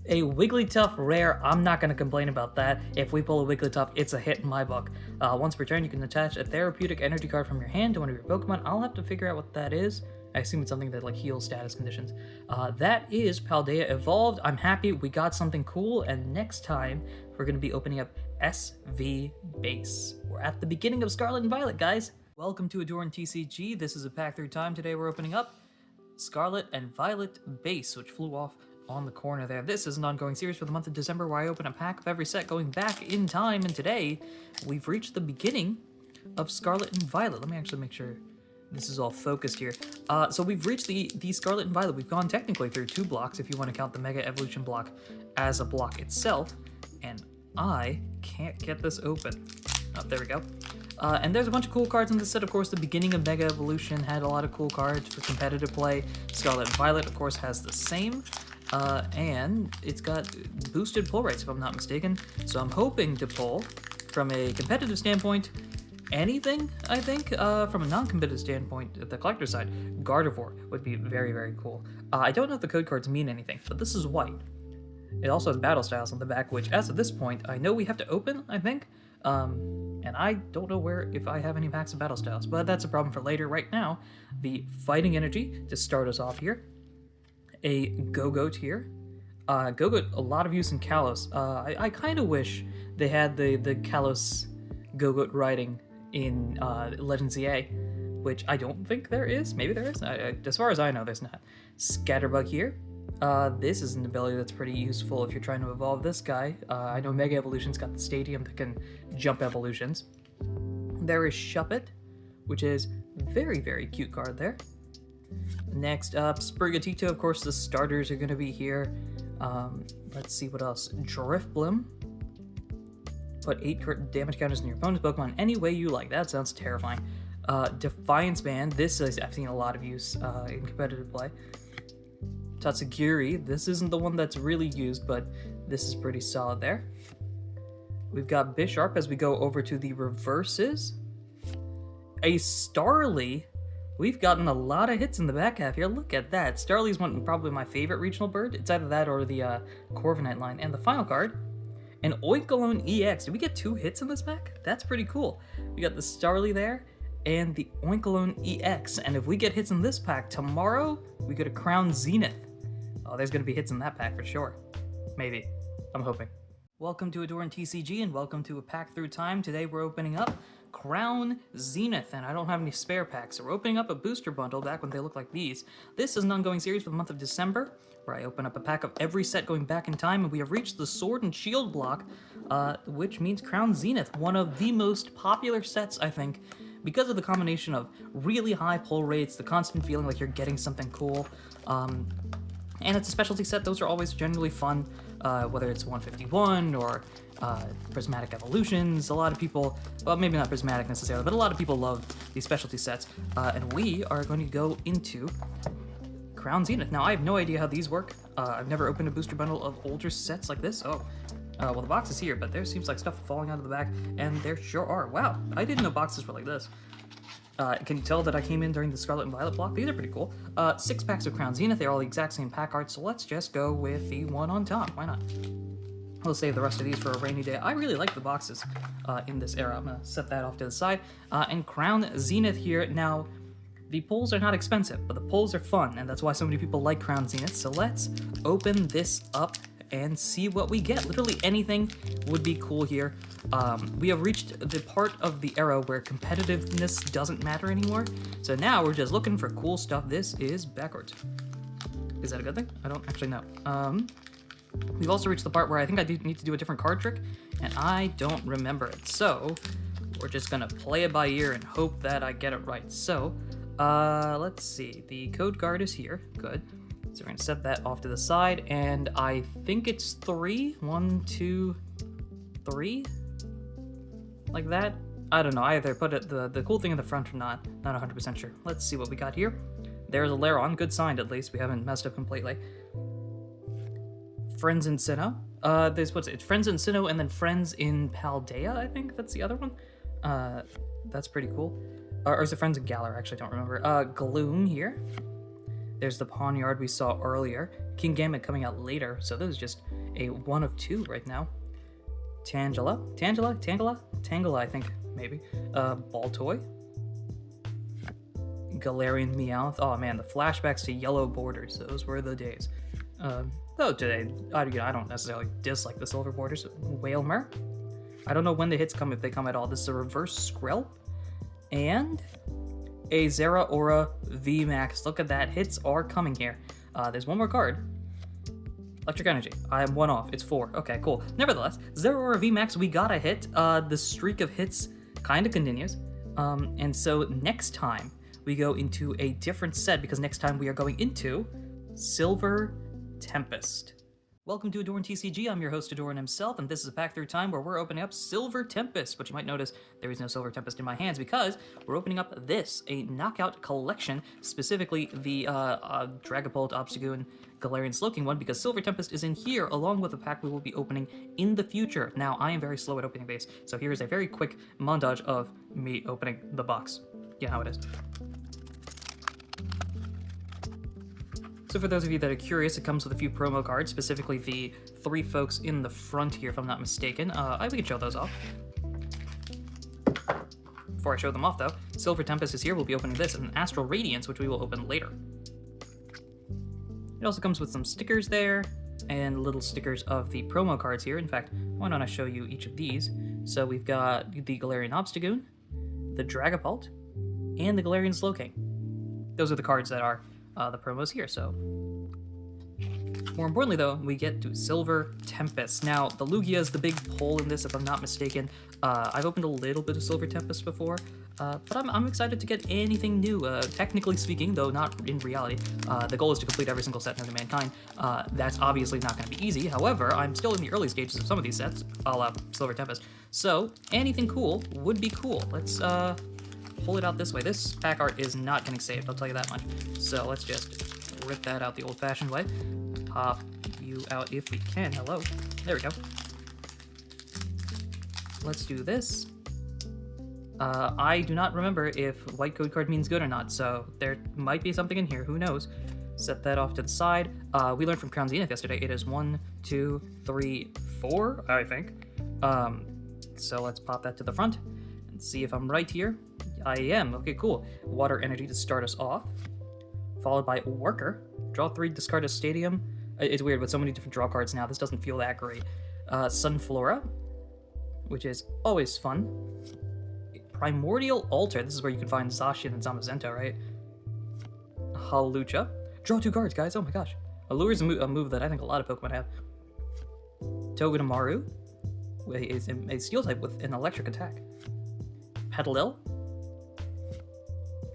a Wigglytuff rare. I'm not going to complain about that. If we pull a Wigglytuff, it's a hit in my book. Once per turn, you can attach a therapeutic energy card from your hand to one of your Pokemon. I'll have to figure out what that is. I assume it's something that like heals status conditions. That is Paldea Evolved. I'm happy we got something cool, and next time we're going to be opening up SV Base. We're at the beginning of Scarlet and Violet, guys. Welcome to AhdurinTCG. This is a pack through time. Today we're opening up Scarlet and Violet Base, which flew off on the corner there. This is an ongoing series for the month of December where I open a pack of every set going back in time, and today we've reached the beginning of Scarlet and Violet. Let me actually make sure this is all focused here. So we've reached the Scarlet and Violet. We've gone technically through 2 blocks if you want to count the Mega Evolution block as a block itself, and I can't get this open. Oh, there we go. And there's a bunch of cool cards in this set. Of course, the beginning of Mega Evolution had a lot of cool cards for competitive play. Scarlet and Violet, of course, has the same. And it's got boosted pull rates, if I'm not mistaken. So I'm hoping to pull, from a competitive standpoint, anything, I think. From a non-competitive standpoint, the collector side, Gardevoir would be very, very cool. I don't know if the code cards mean anything, but this is white. It also has battle styles on the back, which, as of this point, I know we have to open, I think. And I don't know if I have any packs of battle styles, but that's a problem for later. Right now, the Fighting Energy to start us off here. A Go-Goat here. Go-Goat, a lot of use in Kalos. I kind of wish they had the Kalos Go-Goat riding in Legends EA, which I don't think there is. Maybe there is. As far as I know, there's not. Scatterbug here. This is an ability that's pretty useful if you're trying to evolve this guy. I know Mega Evolution's got the Stadium that can jump evolutions. There is Shuppet, which is very, very cute card there. Next up, Sprigatito. Of course, the starters are going to be here. Let's see what else. Drifblim. Put 8 damage counters in your opponent's Pokemon any way you like. That sounds terrifying. Defiance Band. This is, I've seen a lot of use in competitive play. Tatsugiri. This isn't the one that's really used, but this is pretty solid there. We've got Bisharp as we go over to the reverses. A Starly. We've gotten a lot of hits in the back half here. Look at that. Starly's probably my favorite regional bird. It's either that or the Corviknight line. And the final card an Oinkologne EX. Did we get 2 hits in this pack? That's pretty cool. We got the Starly there, and the Oinkologne EX. And if we get hits in this pack, tomorrow we go to Crown Zenith. Oh, there's going to be hits in that pack for sure. Maybe. I'm hoping. Welcome to AhdurinTCG and welcome to a pack through time. Today we're opening up Crown Zenith, and I don't have any spare packs, so we're opening up a booster bundle back when they look like these. This is an ongoing series for the month of December, where I open up a pack of every set going back in time, and we have reached the Sword and Shield block, which means Crown Zenith, one of the most popular sets, I think, because of the combination of really high pull rates, the constant feeling like you're getting something cool, and it's a specialty set. Those are always generally fun, whether it's 151 or Prismatic Evolutions. A lot of people, well, maybe not Prismatic necessarily, but a lot of people love these specialty sets, and we are going to go into Crown Zenith. Now, I have no idea how these work. I've never opened a booster bundle of older sets like this. Oh, well, the box is here, but there seems like stuff falling out of the back, and there sure are. Wow, I didn't know boxes were like this. Can you tell that I came in during the Scarlet and Violet block? These are pretty cool. 6 packs of Crown Zenith. They're all the exact same pack art, so let's just go with the one on top. Why not? We'll save the rest of these for a rainy day. I really like the boxes in this era. I'm going to set that off to the side. And Crown Zenith here. Now, the pulls are not expensive, but the pulls are fun, and that's why so many people like Crown Zenith. So let's open this up and see what we get. Literally anything would be cool here. We have reached the part of the era where competitiveness doesn't matter anymore. So now we're just looking for cool stuff. This is backwards. Is that a good thing? I don't actually know. We've also reached the part where I think I need to do a different card trick, and I don't remember it. So we're just gonna play it by ear and hope that I get it right. So let's see. The code card is here. Good. So we're gonna set that off to the side, and I think it's 3. 1, 2, 3. Like that. I don't know. I either put it the cool thing in the front or not. Not 100% sure. Let's see what we got here. There's a Laron. Good sign, at least. We haven't messed up completely. Friends in Sinnoh. There's it's Friends in Sinnoh and then Friends in Paldea, I think that's the other one. That's pretty cool. Or is it Friends in Galar? I actually don't remember. Gloom here. There's the Pawnyard we saw earlier. King Gambit coming out later, so this is just a 1 of 2 right now. Tangela, I think, maybe. Baltoy. Galarian Meowth. Oh man, the flashbacks to Yellow Borders. Those were the days. Though today, I don't necessarily dislike the silver borders. Whalmer. I don't know when the hits come, if they come at all. This is a reverse Skrill. And a Zeraora VMAX. Look at that. Hits are coming here. There's one more card. Electric Energy. I am 1 off. It's 4. Okay, cool. Nevertheless, Zeraora VMAX, we got a hit. The streak of hits kind of continues. And so next time we go into a different set, because next time we are going into Silver Tempest. Welcome to AhdurinTCG. I'm your host, Ahdurin himself, and this is a pack through time where we're opening up Silver Tempest, but you might notice there is no Silver Tempest in my hands because we're opening up this, a knockout collection, specifically the Dragapult, Obstagoon, Galarian Slowking one, because Silver Tempest is in here along with the pack we will be opening in the future. Now, I am very slow at opening these, so here is a very quick montage of me opening the box. You know how it is. So for those of you that are curious, it comes with a few promo cards, specifically the 3 folks in the front here, if I'm not mistaken. We can show those off. Before I show them off, though, Silver Tempest is here. We'll be opening this, and Astral Radiance, which we will open later. It also comes with some stickers there, and little stickers of the promo cards here. In fact, why don't I show you each of these? So we've got the Galarian Obstagoon, the Dragapult, and the Galarian Slowking. Those are the cards that are the promos here, so. More importantly, though, we get to Silver Tempest. Now, the Lugia is the big pull in this, if I'm not mistaken. I've opened a little bit of Silver Tempest before, but I'm excited to get anything new. Technically speaking, though not in reality, the goal is to complete every single set known to mankind. That's obviously not going to be easy. However, I'm still in the early stages of some of these sets, a la Silver Tempest. So, anything cool would be cool. Let's pull it out this way. This pack art is not getting saved, I'll tell you that much. So let's just rip that out the old-fashioned way. Pop you out if we can. Hello. There we go. Let's do this. I do not remember if white code card means good or not, so there might be something in here. Who knows? Set that off to the side. We learned from Crown Zenith yesterday. It is 1, 2, 3, 4, I think. So let's pop that to the front and see if I'm right here. I am. Okay, cool. Water Energy to start us off, followed by Worker. Draw 3, discard a Stadium. It's weird with so many different draw cards now. This doesn't feel that great. Sunflora, which is always fun. Primordial Altar. This is where you can find Zacian and Zamazenta, right? Hawlucha. Draw 2 cards, guys. Oh my gosh. Allure is a move that I think a lot of Pokemon have. Togedemaru is a Steel type with an electric attack. Petalil.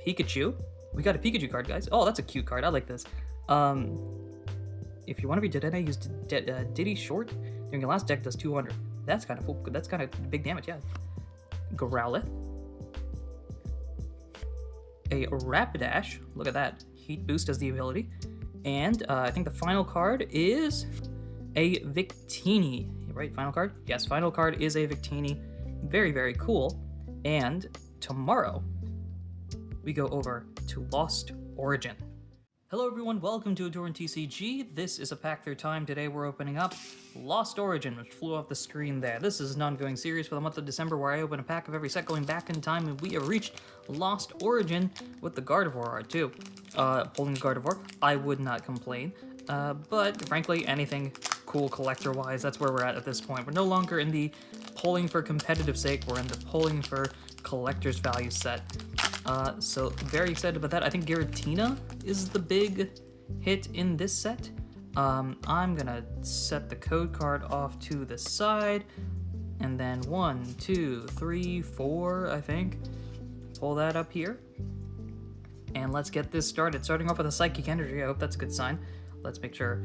Pikachu. We got a Pikachu card, guys. Oh, that's a cute card. I like this. If you want to be Dedenne, use Diddy Short. During your last deck, does 200. That's kind of cool. That's kind of big damage, yeah. Growlithe. A Rapidash. Look at that. Heat Boost as the ability. And I think the final card is a Victini. Right, final card? Yes, final card is a Victini. Very, very cool. And tomorrow, we go over to Lost Origin. Hello everyone, welcome to AhdurinTCG. This is a pack through time. Today we're opening up Lost Origin, which flew off the screen there. This is an ongoing series for the month of December where I open a pack of every set going back in time, and we have reached Lost Origin with the Gardevoir art too. Pulling the Gardevoir, I would not complain. But frankly, anything cool collector-wise, that's where we're at this point. We're no longer in the pulling for competitive sake, we're in the pulling for collector's value set. So very excited about that. I think Giratina is the big hit in this set. I'm gonna set the code card off to the side, and then 1, 2, 3, 4, I think. Pull that up here. And let's get this started. Starting off with a Psychic Energy, I hope that's a good sign. Let's make sure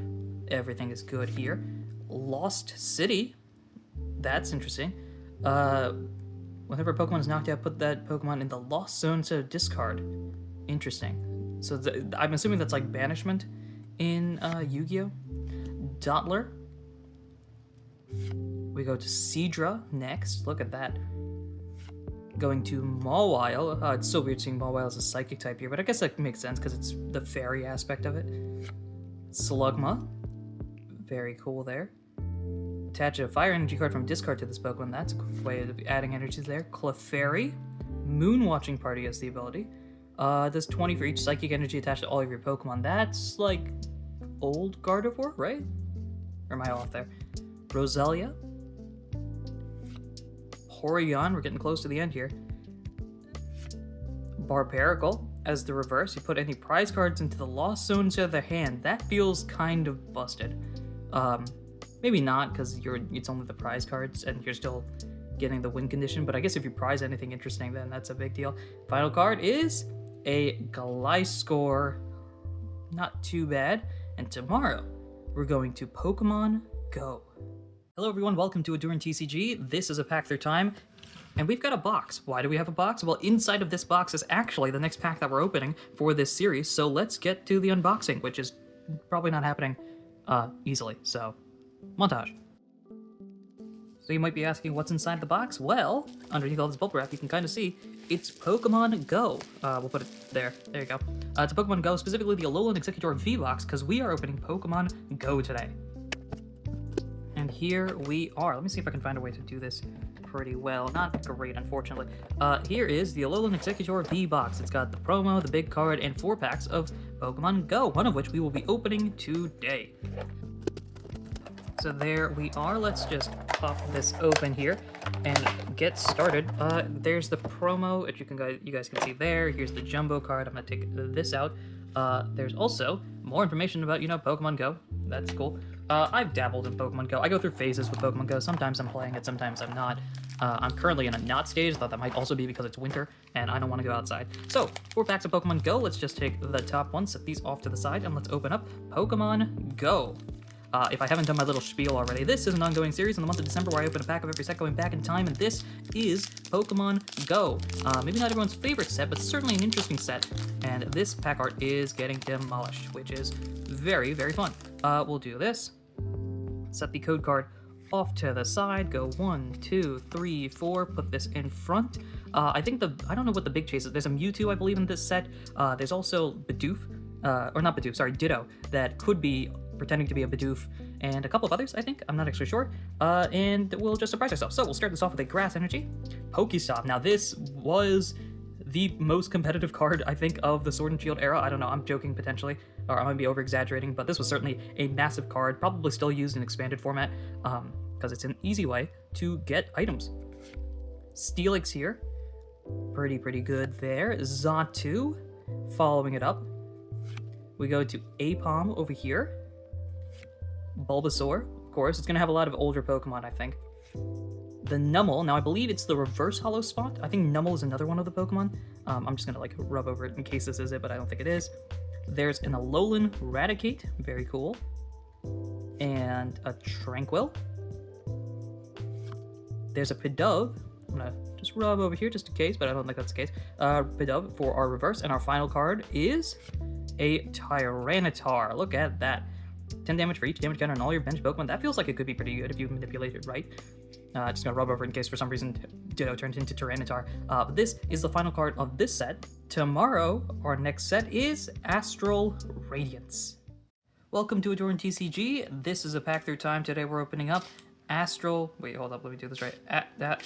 everything is good here. Lost City, that's interesting. Whenever a Pokemon is knocked out, put that Pokemon in the Lost Zone to discard. Interesting. So I'm assuming that's like banishment in Yu-Gi-Oh! Dottler. We go to Seadra next. Look at that. Going to Mawile. It's so weird seeing Mawile as a Psychic type here, but I guess that makes sense because it's the fairy aspect of it. Slugma. Very cool there. Attach a Fire Energy card from discard to this Pokemon. That's a way of adding energies there. Clefairy. Moonwatching Party has the ability. Does 20 for each Psychic Energy attached to all of your Pokemon. That's like old Gardevoir, right? Or am I off there? Roselia. Horion. We're getting close to the end here. Barbaracle. As the reverse, you put any prize cards into the Lost Zone to their hand. That feels kind of busted. Maybe not, because it's only the prize cards, and you're still getting the win condition, but I guess if you prize anything interesting, then that's a big deal. Final card is a Gliscor. Not too bad. And tomorrow, we're going to Pokemon Go. Hello everyone, welcome to AhdurinTCG. This is a pack through time, and we've got a box. Why do we have a box? Well, inside of this box is actually the next pack that we're opening for this series, so let's get to the unboxing, which is probably not happening easily, so montage. So you might be asking what's inside the box? Well, underneath all this bubble wrap, you can kind of see it's Pokemon Go. We'll put it there. There you go. It's a Pokemon Go, specifically the Alolan Executor V box, because we are opening Pokemon Go today. And here we are. Let me see if I can find a way to do this pretty well. Not great, unfortunately. Here is the Alolan Executor V box. It's got the promo, the big card, and 4 packs of Pokemon Go, one of which we will be opening today. So there we are. Let's just pop this open here and get started. There's the promo, which you guys can see there. Here's the jumbo card. I'm gonna take this out. There's also more information about, Pokemon Go. That's cool. I've dabbled in Pokemon Go. I go through phases with Pokemon Go. Sometimes I'm playing it, sometimes I'm not. I'm currently in a not stage. I thought that might also be because it's winter and I don't want to go outside. So, 4 packs of Pokemon Go. Let's just take the top one, set these off to the side, and let's open up Pokemon Go. If I haven't done my little spiel already, this is an ongoing series in the month of December where I open a pack of every set going back in time, and this is Pokemon Go. Maybe not everyone's favorite set, but certainly an interesting set, and this pack art is getting demolished, which is very, very fun. We'll do this. Set the code card off to the side, go 1, 2, 3, 4, put this in front. I don't know what the big chase is. There's a Mewtwo, I believe, in this set. There's also Bidoof, or not Bidoof, sorry, Ditto, that could be pretending to be a Bidoof, and a couple of others, I think. I'm not actually sure. And we'll just surprise ourselves. So we'll start this off with a Grass Energy, Pokestop. Now this was the most competitive card, I think, of the Sword and Shield era. I don't know, I'm joking potentially, or I might be over-exaggerating, but this was certainly a massive card, probably still used in expanded format, because it's an easy way to get items. Steelix here, pretty good there. Xatu, following it up. We go to Apom over here. Bulbasaur, of course, it's going to have a lot of older Pokemon, I think. The Numel, now I believe it's the reverse hollow spot. I think Numel is another one of the Pokemon. I'm just gonna like rub over it in case this is it, but I don't think it is. There's an Alolan Raticate, very cool. And a Tranquil. There's a Pidove. I'm gonna just rub over here just in case, but I don't think that's the case. Pidove for our reverse, and our final card is a Tyranitar. Look at that. 10 damage for each damage counter on all your bench Pokemon. That feels like it could be pretty good if you manipulate it right. Just gonna rub over in case for some reason Ditto turned into Tyranitar. But this is the final card of this set. Tomorrow, our next set is Astral Radiance. Welcome to AhdurinTCG. This is a pack through time. Today we're opening up Astral... Wait, hold up, let me do this right.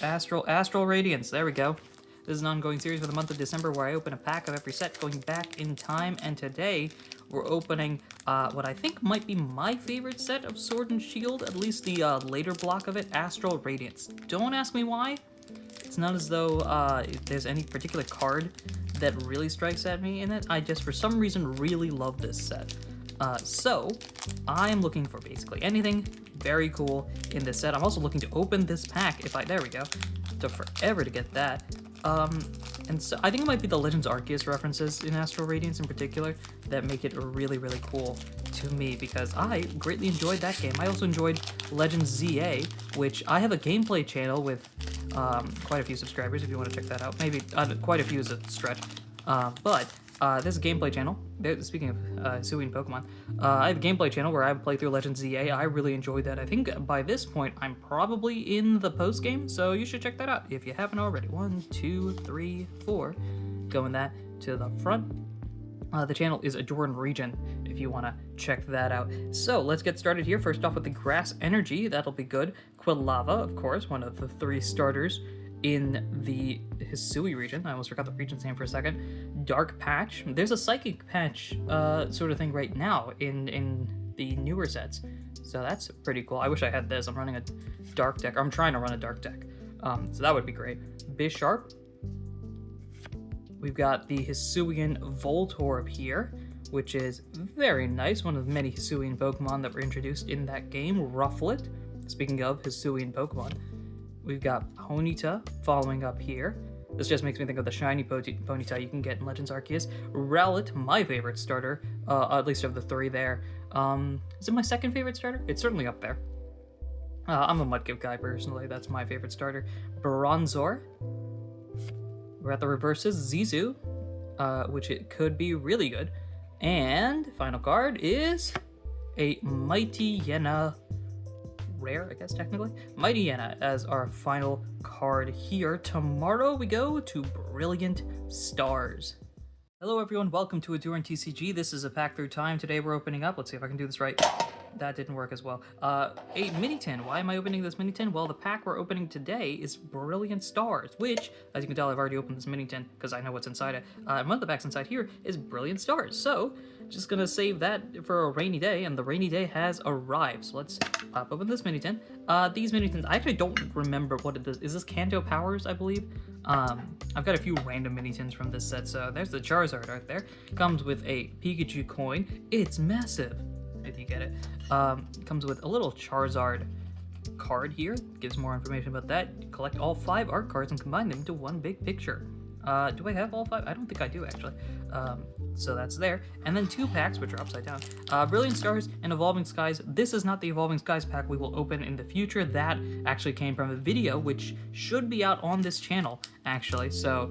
Astral Radiance. There we go. This is an ongoing series for the month of December where I open a pack of every set going back in time, and today we're opening what I think might be my favorite set of Sword and Shield, at least the later block of it, Astral Radiance. Don't ask me why. It's not as though there's any particular card that really strikes at me in it. I just, for some reason, really love this set. So, I'm looking for basically anything very cool in this set. I'm also looking to open this pack if I... There we go. Took forever to get that. And so I think it might be the Legends Arceus references in Astral Radiance in particular that make it really cool to me, because I greatly enjoyed that game. I also enjoyed Legends ZA, which I have a gameplay channel with quite a few subscribers if you want to check that out. Maybe quite a few is a stretch. But there's a gameplay channel. Speaking of Hisuian Pokemon, I have a gameplay channel where I play through Legends ZA. I really enjoyed that. I think by this point, I'm probably in the post-game, so you should check that out if you haven't already. 1, 2, 3, 4. Going that to the front. The channel is Adhurin Region, if you want to check that out. So, let's get started here. First off with the Grass Energy. That'll be good. Quilava, of course, one of the 3 starters in the Hisui region. I almost forgot the region's name for a second. Dark Patch. There's a Psychic Patch sort of thing right now in the newer sets. So that's pretty cool. I wish I had this. I'm running a Dark deck. Or I'm trying to run a Dark deck. So that would be great. Bisharp. We've got the Hisuian Voltorb here, which is very nice. One of the many Hisuian Pokemon that were introduced in that game. Rufflet. Speaking of Hisuian Pokemon. We've got Ponyta following up here. This just makes me think of the shiny Ponyta you can get in Legends Arceus. Rowlet, my favorite starter, at least of the 3 there. Is it my second favorite starter? It's certainly up there. I'm a Mudkip guy personally, that's my favorite starter. Bronzor. We're at the reverses, Zizu, which it could be really good. And final card is a Mighty Yena rare, I guess, technically. Mighty Yena as our final card here. Tomorrow we go to Brilliant Stars. Hello everyone, welcome to AhdurinTCG. This is a pack through time. Today we're opening up, let's see if I can do this right. That didn't work as well. A mini tin. Why am I opening this mini tin? Well, the pack we're opening today is Brilliant Stars, which, as you can tell, I've already opened this mini tin because I know what's inside it. And one of the packs inside here is Brilliant Stars. So, just gonna save that for a rainy day, and the rainy day has arrived. So let's pop open this mini tin. These mini tins, I actually don't remember what it is. Is this Kanto Powers, I believe? I've got a few random mini tins from this set. So there's the Charizard right there. Comes with a Pikachu coin. It's massive, if you get it. Comes with a little Charizard card here. Gives more information about that. You collect all 5 art cards and combine them into one big picture. Do I have all 5? I don't think I do, actually. So that's there. And then 2 packs, which are upside down. Brilliant Stars and Evolving Skies. This is not the Evolving Skies pack we will open in the future. That actually came from a video, which should be out on this channel, actually. So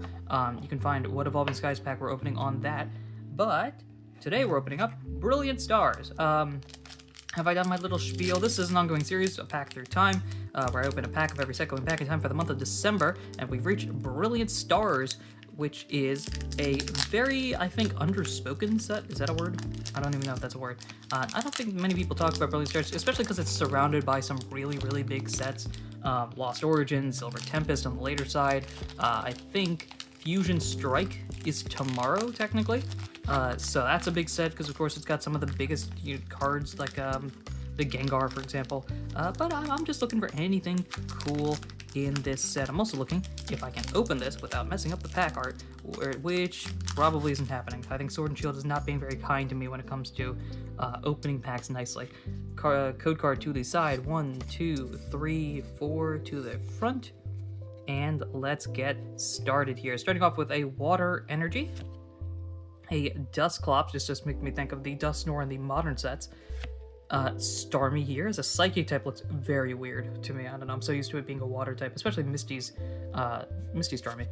you can find what Evolving Skies pack we're opening on that. But today we're opening up Brilliant Stars. Have I done my little spiel? This is an ongoing series, a pack through time, where I open a pack of every set going back in time for the month of December, and we've reached Brilliant Stars, which is a very, I think, underspoken set. Is that a word? I don't even know if that's a word. I don't think many people talk about Brilliant Stars, especially because it's surrounded by some really, really big sets. Lost Origins, Silver Tempest on the later side. I think Fusion Strike is tomorrow, technically. So that's a big set, because of course it's got some of the biggest cards, like the Gengar, for example. But I'm just looking for anything cool in this set. I'm also looking if I can open this without messing up the pack art, which probably isn't happening. I think Sword and Shield is not being very kind to me when it comes to opening packs nicely. Code card to the side, 1, 2, 3, 4 to the front, and let's get started here. Starting off with a Water Energy, a Dusclops, just make me think of the Dusknoir in the modern sets. Starmie here as a Psychic type looks very weird to me. I don't know, I'm so used to it being a water type, especially Misty's Starmie.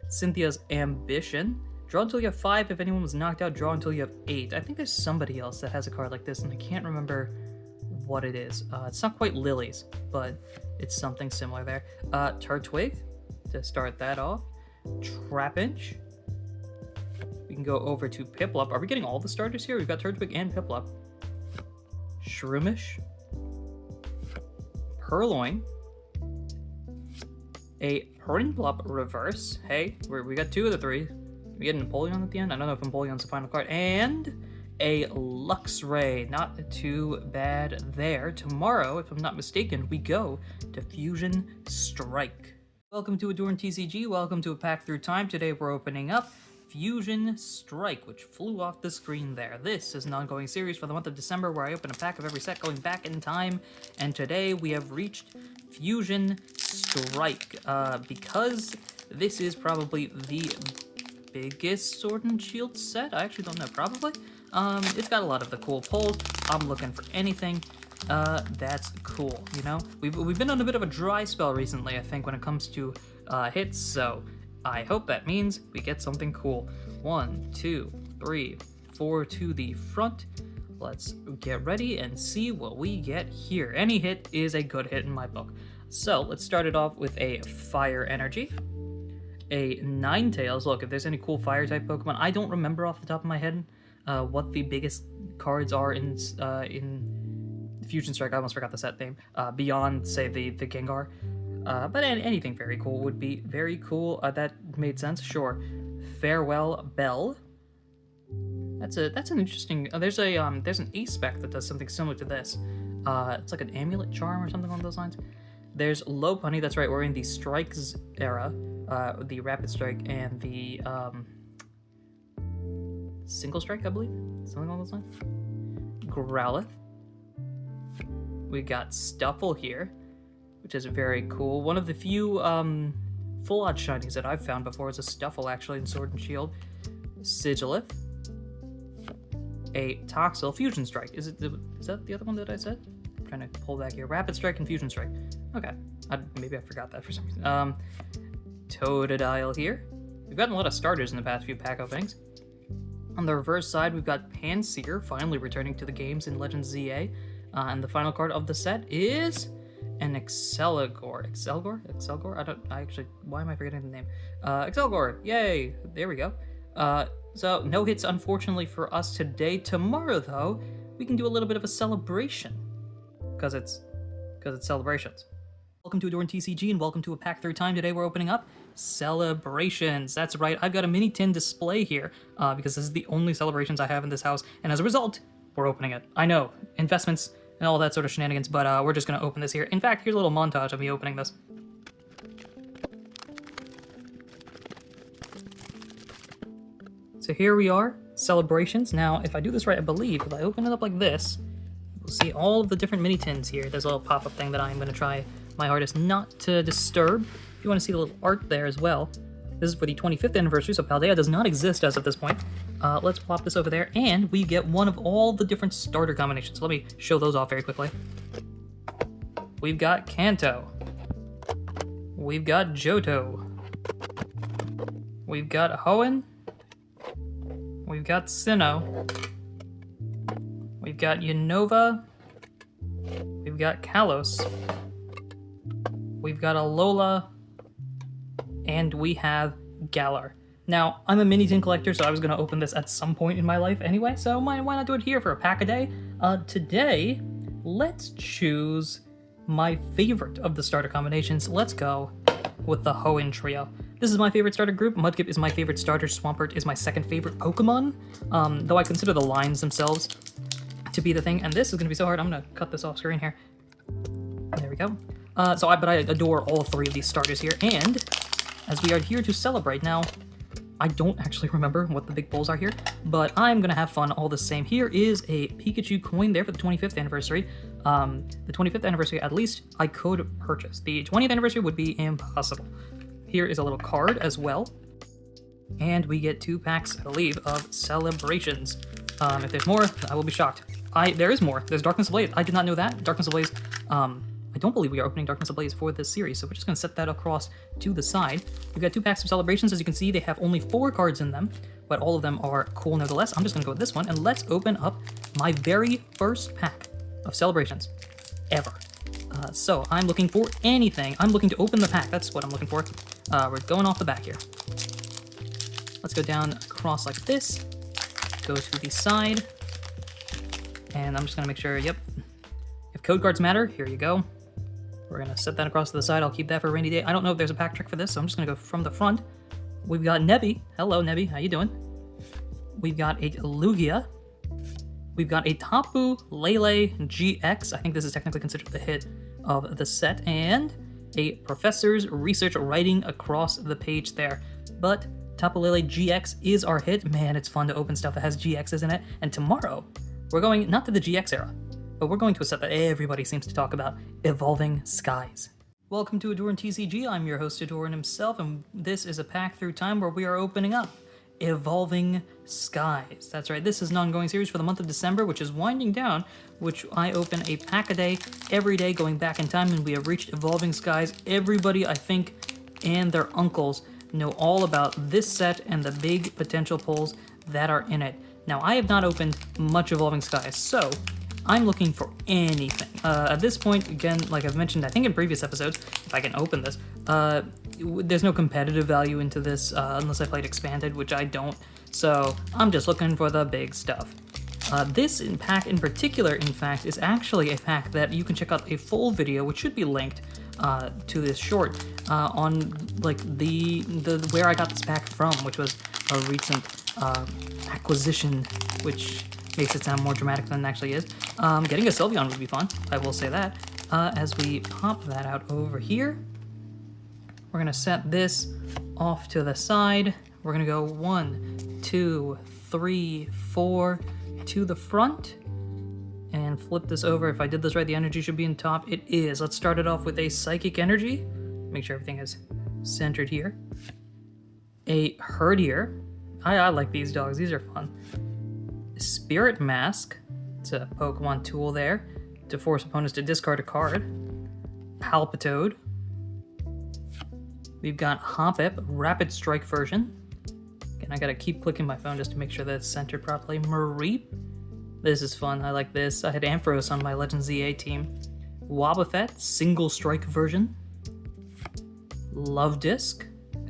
Cynthia's Ambition. Draw until you have 5. If anyone was knocked out, draw until you have 8. I think there's somebody else that has a card like this, and I can't remember what it is. It's not quite Lily's, but it's something similar there. Turtwig, to start that off. Trapinch. We can go over to Piplup. Are we getting all the starters here? We've got Turtwig and Piplup. Shroomish, Purloin, a Prinplup reverse. Hey, we got 2 of the 3. We get Napoleon at the end. I don't know if Napoleon's the final card. And a Luxray. Not too bad there. Tomorrow, if I'm not mistaken, we go to Fusion Strike. Welcome to AhdurinTCG. Welcome to a pack through time. Today we're opening up Fusion Strike, which flew off the screen there. This is an ongoing series for the month of December where I open a pack of every set going back in time, and today we have reached Fusion Strike. Because this is probably the biggest Sword and Shield set, I actually don't know, probably. It's got a lot of the cool pulls. I'm looking for anything that's cool, you know? We've been on a bit of a dry spell recently, I think, when it comes to hits, so I hope that means we get something cool. 1, 2, 3, 4 to the front. Let's get ready and see what we get here. Any hit is a good hit in my book. So let's start it off with a Fire Energy, a Ninetales. Look, if there's any cool fire type Pokemon, I don't remember off the top of my head what the biggest cards are in Fusion Strike. I almost forgot the set name. Beyond, say, the Gengar. But anything very cool would be very cool. That made sense, sure. Farewell Bell. That's an interesting. There's an Ace spec that does something similar to this. It's like an Amulet Charm or something along those lines. There's Lopunny. That's right. We're in the Strikes era, the Rapid Strike and the Single Strike, I believe, something along those lines. Growlithe. We got Stuffle here, which is very cool. One of the few full art shinies that I've found before is a Stuffle, actually, in Sword and Shield. Sigilith. A Toxel. Fusion Strike. Is that the other one that I said? I'm trying to pull back here. Rapid Strike and Fusion Strike. Okay. Maybe I forgot that for some reason. Totodile here. We've gotten a lot of starters in the past few pack openings. On the reverse side, we've got Panseer finally returning to the games in Legends ZA. And the final card of the set is an Excelgor. Excelgor? Why am I forgetting the name? Excelgor, yay! There we go. So, no hits, unfortunately, for us today. Tomorrow, though, we can do a little bit of a celebration. Because it's celebrations. Welcome to AhdurinTCG, and welcome to a pack through time. Today we're opening up Celebrations. That's right, I've got a mini tin display here, because this is the only Celebrations I have in this house, and as a result, we're opening it. I know, investments and all that sort of shenanigans, but we're just going to open this here. In fact, here's a little montage of me opening this. So here we are, Celebrations. Now, if I do this right, I believe, if I open it up like this, you'll see all of the different mini tins here. There's a little pop-up thing that I'm going to try my hardest not to disturb. If you want to see the little art there as well, this is for the 25th anniversary, so Paldea does not exist as of this point. Let's plop this over there, and we get one of all the different starter combinations. Let me show those off very quickly. We've got Kanto. We've got Johto. We've got Hoenn. We've got Sinnoh. We've got Unova. We've got Kalos. We've got Alola. And we have Galar. Now, I'm a mini tin collector, so I was going to open this at some point in my life anyway, so why not do it here for a pack a day? Today, let's choose my favorite of the starter combinations. Let's go with the Hoenn Trio. This is my favorite starter group. Mudkip is my favorite starter. Swampert is my second favorite Pokemon, though I consider the lines themselves to be the thing. And this is going to be so hard. I'm going to cut this off screen here. There we go. But I adore all three of these starters here. And as we are here to celebrate now, I don't actually remember what the big pulls are here, but I'm going to have fun all the same. Here is a Pikachu coin there for the 25th anniversary. The 25th anniversary, at least, I could purchase. The 20th anniversary would be impossible. Here is a little card as well. And we get 2 packs, I believe, of celebrations. If there's more, I will be shocked. There is more. There's Darkness Ablaze. I did not know that. Darkness Ablaze, I don't believe we are opening Darkness Ablaze for this series, so we're just going to set that across to the side. We've got 2 packs of celebrations. As you can see, they have only 4 cards in them, but all of them are cool nevertheless. I'm just going to go with this one, and let's open up my very first pack of celebrations ever. So I'm looking for anything. I'm looking to open the pack. That's what I'm looking for. We're going off the back here. Let's go down across like this. Go to the side. And I'm just going to make sure, yep. If code cards matter, here you go. We're going to set that across to the side. I'll keep that for a rainy day. I don't know if there's a pack trick for this, so I'm just going to go from the front. We've got Nebby. Hello, Nebby. How you doing? We've got a Lugia. We've got a Tapu Lele GX. I think this is technically considered the hit of the set. And a Professor's Research writing across the page there. But Tapu Lele GX is our hit. Man, it's fun to open stuff that has GXs in it. And tomorrow, we're going not to the GX era, but we're going to a set that everybody seems to talk about, Evolving Skies. Welcome to AhdurinTCG. I'm your host, Ahdurin himself, and this is a pack through time where we are opening up Evolving Skies. That's right, this is an ongoing series for the month of December, which is winding down, which I open a pack a day, every day going back in time, and we have reached Evolving Skies. Everybody, I think, and their uncles know all about this set and the big potential pulls that are in it. Now, I have not opened much Evolving Skies, so I'm looking for anything. At this point, again, like I've mentioned, I think in previous episodes, if I can open this, there's no competitive value into this unless I played Expanded, which I don't, so I'm just looking for the big stuff. This pack in particular, in fact, is actually a pack that you can check out a full video, which should be linked to this short, on like the where I got this pack from, which was a recent acquisition, which makes it sound more dramatic than it actually is. Getting a Sylveon would be fun, I will say that. As we pop that out over here, we're going to set this off to the side. We're going to go 1, 2, 3, 4 to the front, and flip this over. If I did this right, the energy should be in top. It is. Let's start it off with a Psychic Energy. Make sure everything is centered here. A Herdier. I like these dogs. These are fun. Spirit Mask. It's a Pokemon tool there to force opponents to discard a card. Palpitoad. We've got Hoppip, Rapid Strike version. Again, I gotta keep clicking my phone just to make sure that it's centered properly. Mareep. This is fun. I like this. I had Ampharos on my Legends ZA team. Wobbuffet, Single Strike version. Love Disc,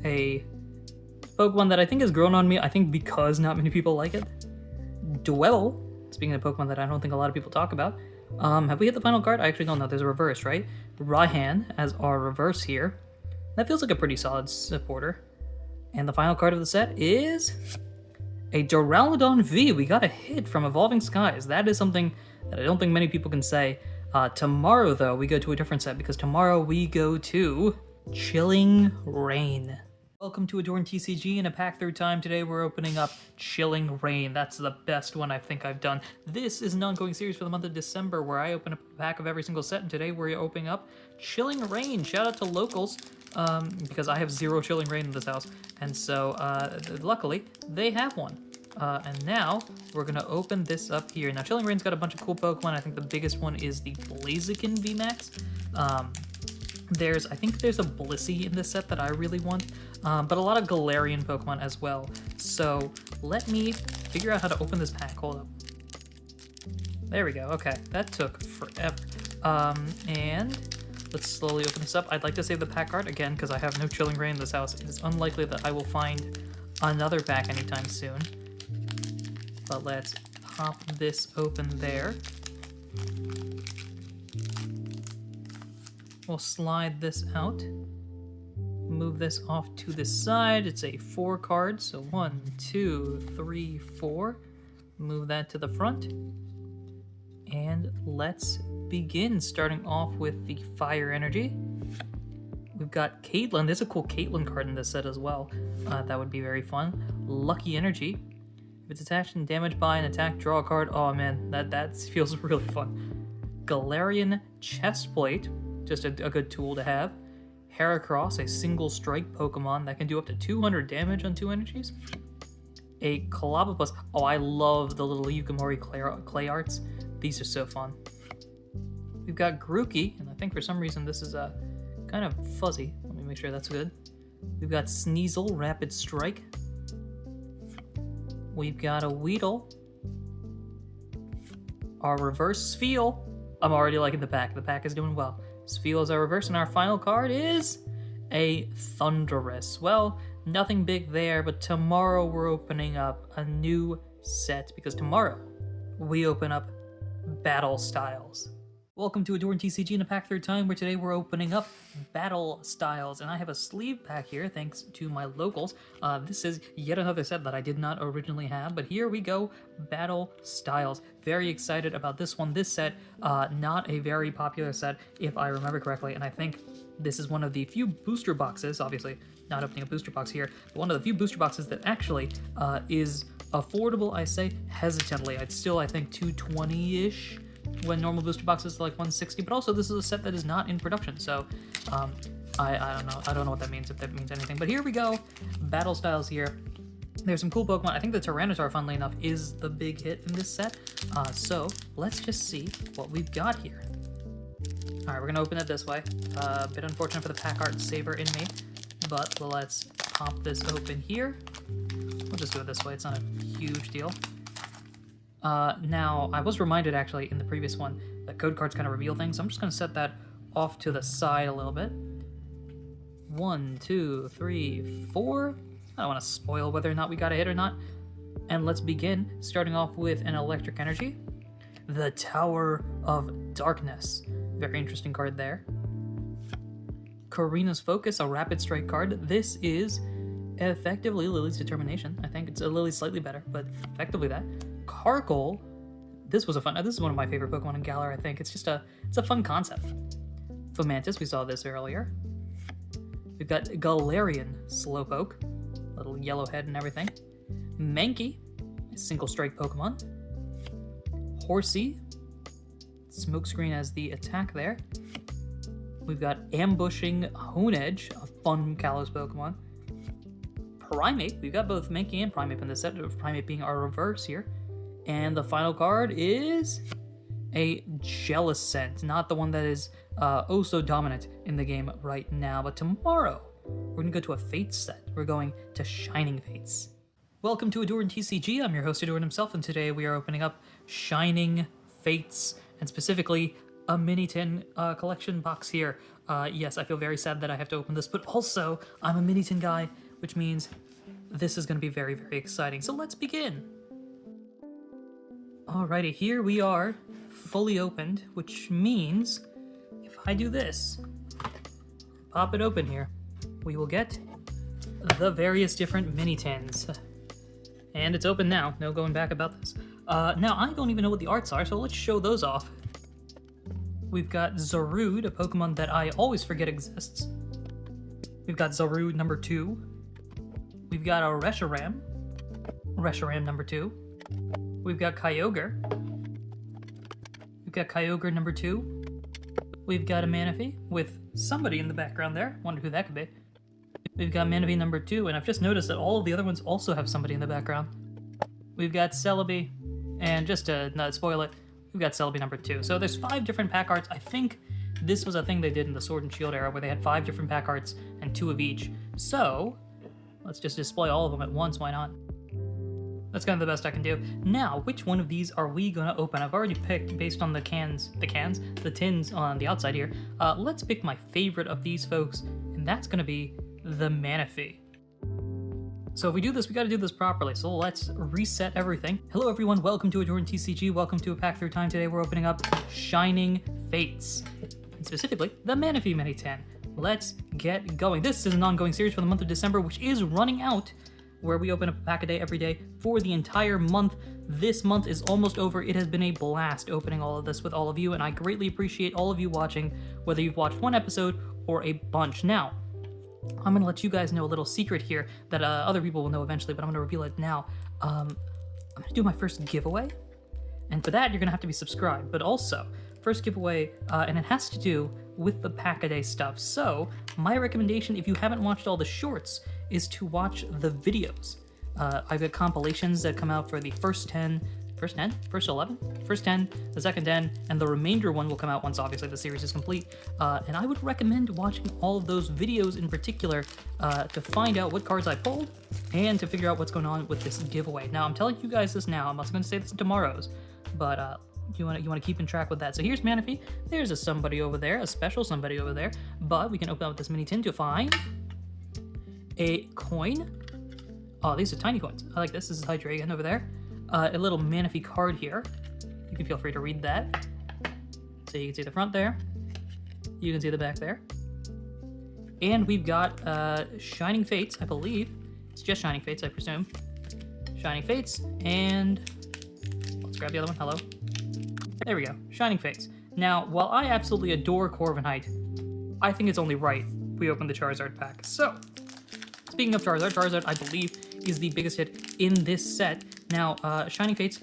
a Pokemon that I think has grown on me, I think because not many people like it. Dwell, speaking of Pokemon that I don't think a lot of people talk about. Have we hit the final card? I actually don't know. There's a reverse, right? Raihan as our reverse here. That feels like a pretty solid supporter. And the final card of the set is a Duraludon V. We got a hit from Evolving Skies. That is something that I don't think many people can say. Tomorrow, though, we go to a different set because tomorrow we go to Chilling Reign. Welcome to AhdurinTCG. In a pack through time today, we're opening up Chilling Reign. That's the best one I think I've done. This is an ongoing series for the month of December where I open up a pack of every single set, and today we're opening up Chilling Reign. Shout out to locals, because I have 0 Chilling Reign in this house, and so luckily they have one. And now we're going to open this up here. Now, Chilling Reign's got a bunch of cool Pokemon. I think the biggest one is the Blaziken VMAX. I think there's a Blissey in this set that I really want, but a lot of Galarian Pokemon as well. So let me figure out how to open this pack. Hold up. There we go. Okay, that took forever. And let's slowly open this up. I'd like to save the pack art again because I have no Chilling Reign in this house. It is unlikely that I will find another pack anytime soon. But let's pop this open there. We'll slide this out. Move this off to the side. It's a 4 card, so 1, 2, 3, 4. Move that to the front. And let's begin, starting off with the Fire Energy. We've got Caitlyn. There's a cool Caitlyn card in this set as well. That would be very fun. Lucky Energy. If it's attached and damaged by an attack, draw a card. Oh man, that feels really fun. Galarian Chestplate. Just a good tool to have. Heracross, a single strike Pokemon that can do up to 200 damage on 2 energies. A Clobbopus. Oh, I love the little Yukimori clay arts. These are so fun. We've got Grookey, and I think for some reason this is kind of fuzzy. Let me make sure that's good. We've got Sneasel, Rapid Strike. We've got a Weedle. Our reverse Spheal. I'm already liking the pack. The pack is doing well. Spheal is our reverse, and our final card is a Thundurus. Well, nothing big there, but tomorrow we're opening up a new set, because tomorrow we open up Battle Styles. Welcome to AhdurinTCG in a pack through time, where today we're opening up Battle Styles, and I have a sleeve pack here thanks to my locals. This is yet another set that I did not originally have, but here we go, Battle Styles. Very excited about this one. This set, not a very popular set, if I remember correctly, and I think this is one of the few booster boxes, obviously not opening a booster box here, but one of the few booster boxes that actually is affordable. I say hesitantly. It's still, I think, $220-ish. When normal booster boxes are like $160, but also this is a set that is not in production, so I don't know what that means, if that means anything. But here we go, Battle Styles here. There's some cool Pokemon. I think the Tyranitar, funnily enough, is the big hit in this set. So let's just see what we've got here. All right, we're gonna open it this way. A bit unfortunate for the pack art saver in me, but let's pop this open here. We'll just do it this way. It's not a huge deal. Now, I was reminded, actually, in the previous one, that code cards kind of reveal things, so I'm just going to set that off to the side a little bit. 1, 2, 3, 4. I don't want to spoil whether or not we got a hit or not. And let's begin, starting off with an Electric Energy. The Tower of Darkness. Very interesting card there. Karina's Focus, a Rapid Strike card. This is effectively Lily's Determination. I think it's a Lily slightly better, but effectively that. Carkol, this is one of my favorite Pokemon in Galar, I think. It's a fun concept. Fomantis, we saw this earlier. We've got Galarian Slowpoke, little yellow head and everything. Mankey, a single strike Pokemon. Horsey, Smokescreen as the attack there. We've got Ambushing Honedge, a fun Kalos Pokemon. Primate, we've got both Mankey and Primate in the set, of Primate being our reverse here. And the final card is a Jellicent, not the one that is oh so dominant in the game right now, but tomorrow we're going to go to a Fates set. We're going to Shining Fates. Welcome to AhdurinTCG. I'm your host, Ahdurin himself, and today we are opening up Shining Fates, and specifically a mini tin collection box here. Yes, I feel very sad that I have to open this, but also I'm a mini tin guy, which means this is going to be very, very exciting. So let's begin. Alrighty, here we are, fully opened, which means if I do this, pop it open here, we will get the various different mini tins. And it's open now, no going back about this. Now, I don't even know what the arts are, so let's show those off. We've got Zarude, a Pokemon that I always forget exists. We've got Zarude number 2. We've got a Reshiram number 2. We've got Kyogre. We've got Kyogre number 2. We've got a Manaphy with somebody in the background there. Wonder who that could be. We've got Manaphy number 2, and I've just noticed that all of the other ones also have somebody in the background. We've got Celebi, and just to not spoil it, we've got Celebi number 2. So there's 5 different pack arts. I think this was a thing they did in the Sword and Shield era, where they had 5 different pack arts and 2 of each. So let's just display all of them at once, why not? That's kind of the best I can do. Now, which one of these are we going to open? I've already picked, based on the tins on the outside here. Let's pick my favorite of these folks, and that's going to be the Manaphy. So if we do this, we gotta do this properly, so let's reset everything. Hello everyone, welcome to AhdurinTCG, welcome to a pack through time. Today we're opening up Shining Fates, and specifically the Manaphy Mini-Tin. Let's get going. This is an ongoing series for the month of December, which is running out, where we open up a pack a day every day for the entire month. This month is almost over. It has been a blast opening all of this with all of you, and I greatly appreciate all of you watching, whether you've watched one episode or a bunch. Now, I'm going to let you guys know a little secret here that other people will know eventually, but I'm going to reveal it now. I'm going to do my first giveaway, and for that, you're going to have to be subscribed. But also, first giveaway, and it has to do with the pack-a-day stuff. So, my recommendation, if you haven't watched all the shorts, is to watch the videos. I've got compilations that come out for the first 10, first 11, first 10, the second 10, and the remainder one will come out once obviously the series is complete. And I would recommend watching all of those videos in particular to find out what cards I pulled and to figure out what's going on with this giveaway. Now, I'm telling you guys this now. I'm also going to say this tomorrow's, but you want to keep in track with that. So here's Manaphy. There's a somebody over there, a special somebody over there. But we can open up this mini tin to find a coin. Oh, these are tiny coins. I like this. This is Hydreigon over there. A little Manaphy card here. You can feel free to read that. So you can see the front there. You can see the back there. And we've got Shining Fates, I believe. It's just Shining Fates, I presume. Shining Fates, and let's grab the other one. Hello. There we go. Shining Fates. Now, while I absolutely adore Corviknight, I think it's only right we open the Charizard pack. So, speaking of Charizard, I believe, is the biggest hit in this set. Now, Shining Fates,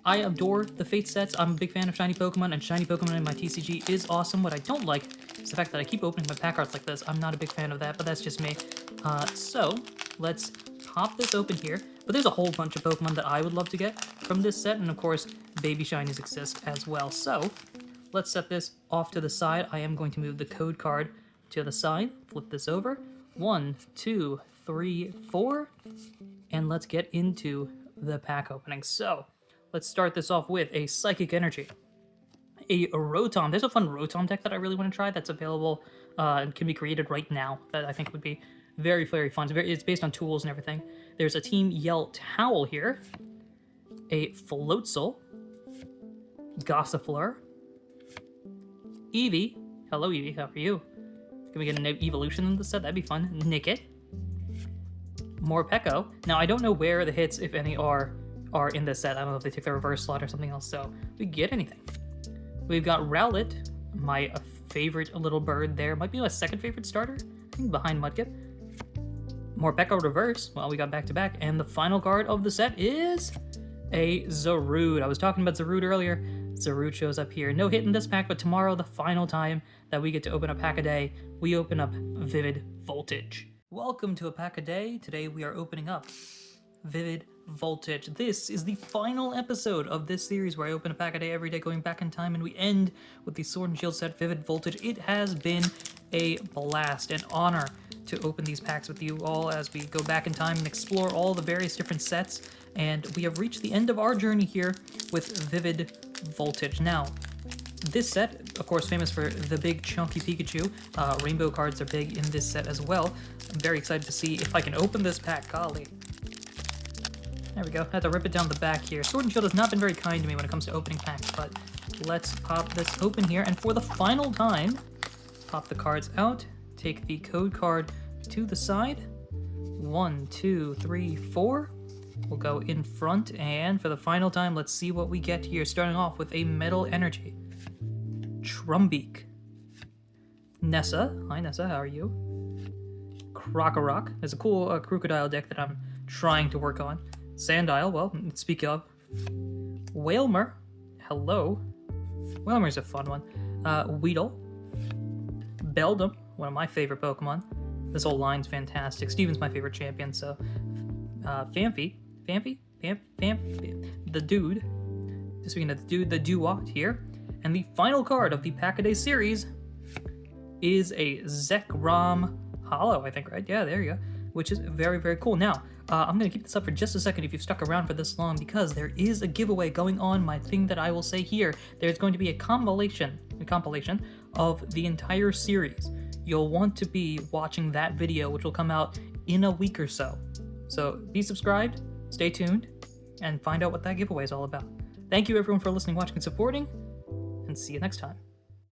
I adore the Fate sets. I'm a big fan of shiny Pokemon, and shiny Pokemon in my TCG is awesome. What I don't like is the fact that I keep opening my pack cards like this. I'm not a big fan of that, but that's just me. So, let's pop this open here. But there's a whole bunch of Pokemon that I would love to get from this set, and of course, baby shinies exist as well. So, let's set this off to the side. I am going to move the code card to the side, flip this over. 1, 2, 3, 4, and let's get into the pack opening. So, let's start this off with a Psychic Energy, a Rotom. There's a fun Rotom deck that I really want to try that's available and can be created right now that I think would be very, very fun. It's based on tools and everything. There's a Team Yell Towel here, a Floatzel, Gossifleur, Eevee. Hello, Eevee. How are you? Can we get an evolution in the set? That'd be fun. Nickit. Morpeko. Now, I don't know where the hits, if any, are in this set. I don't know if they took the reverse slot or something else, so we get anything. We've got Rowlet, my favorite little bird there. Might be my second favorite starter, I think, behind Mudkip. Morpeko reverse. Well, we got back-to-back. And the final card of the set is a Zarude. I was talking about Zarude earlier. Zarude shows up here. No hit in this pack, but tomorrow, the final time that we get to open a pack a day, we open up Vivid Voltage. Welcome to a pack a day. Today we are opening up Vivid Voltage. This is the final episode of this series where I open a pack a day every day going back in time, and we end with the Sword and Shield set Vivid Voltage. It has been a blast, an honor to open these packs with you all as we go back in time and explore all the various different sets, and we have reached the end of our journey here with Vivid Voltage. Now, this set, of course, famous for the big chunky Pikachu. Rainbow cards are big in this set as well. I'm very excited to see if I can open this pack. Golly. There we go. I had to rip it down the back here. Sword and Shield has not been very kind to me when it comes to opening packs, but let's pop this open here. And for the final time, pop the cards out, take the code card to the side. 1, 2, 3, 4. We'll go in front, and for the final time, let's see what we get here. Starting off with a Metal Energy. Trumbeak. Nessa. Hi, Nessa. How are you? Krokorok. There's a cool crocodile deck that I'm trying to work on. Sandile. Well, speak of. Wailmer. Hello. Wailmer's a fun one. Weedle. Beldum. One of my favorite Pokemon. This whole line's fantastic. Steven's my favorite champion, so... Phanpy. The dude. Just speaking of the dude, the Duat here. And the final card of the Pack-A-Day series is a Zekrom Hollow, I think, right? Yeah, there you go. Which is very, very cool. Now, I'm going to keep this up for just a second if you've stuck around for this long, because there is a giveaway going on. My thing that I will say here, there's going to be a compilation of the entire series. You'll want to be watching that video, which will come out in a week or so. So be subscribed, stay tuned, and find out what that giveaway is all about. Thank you everyone for listening, watching, and supporting, and see you next time.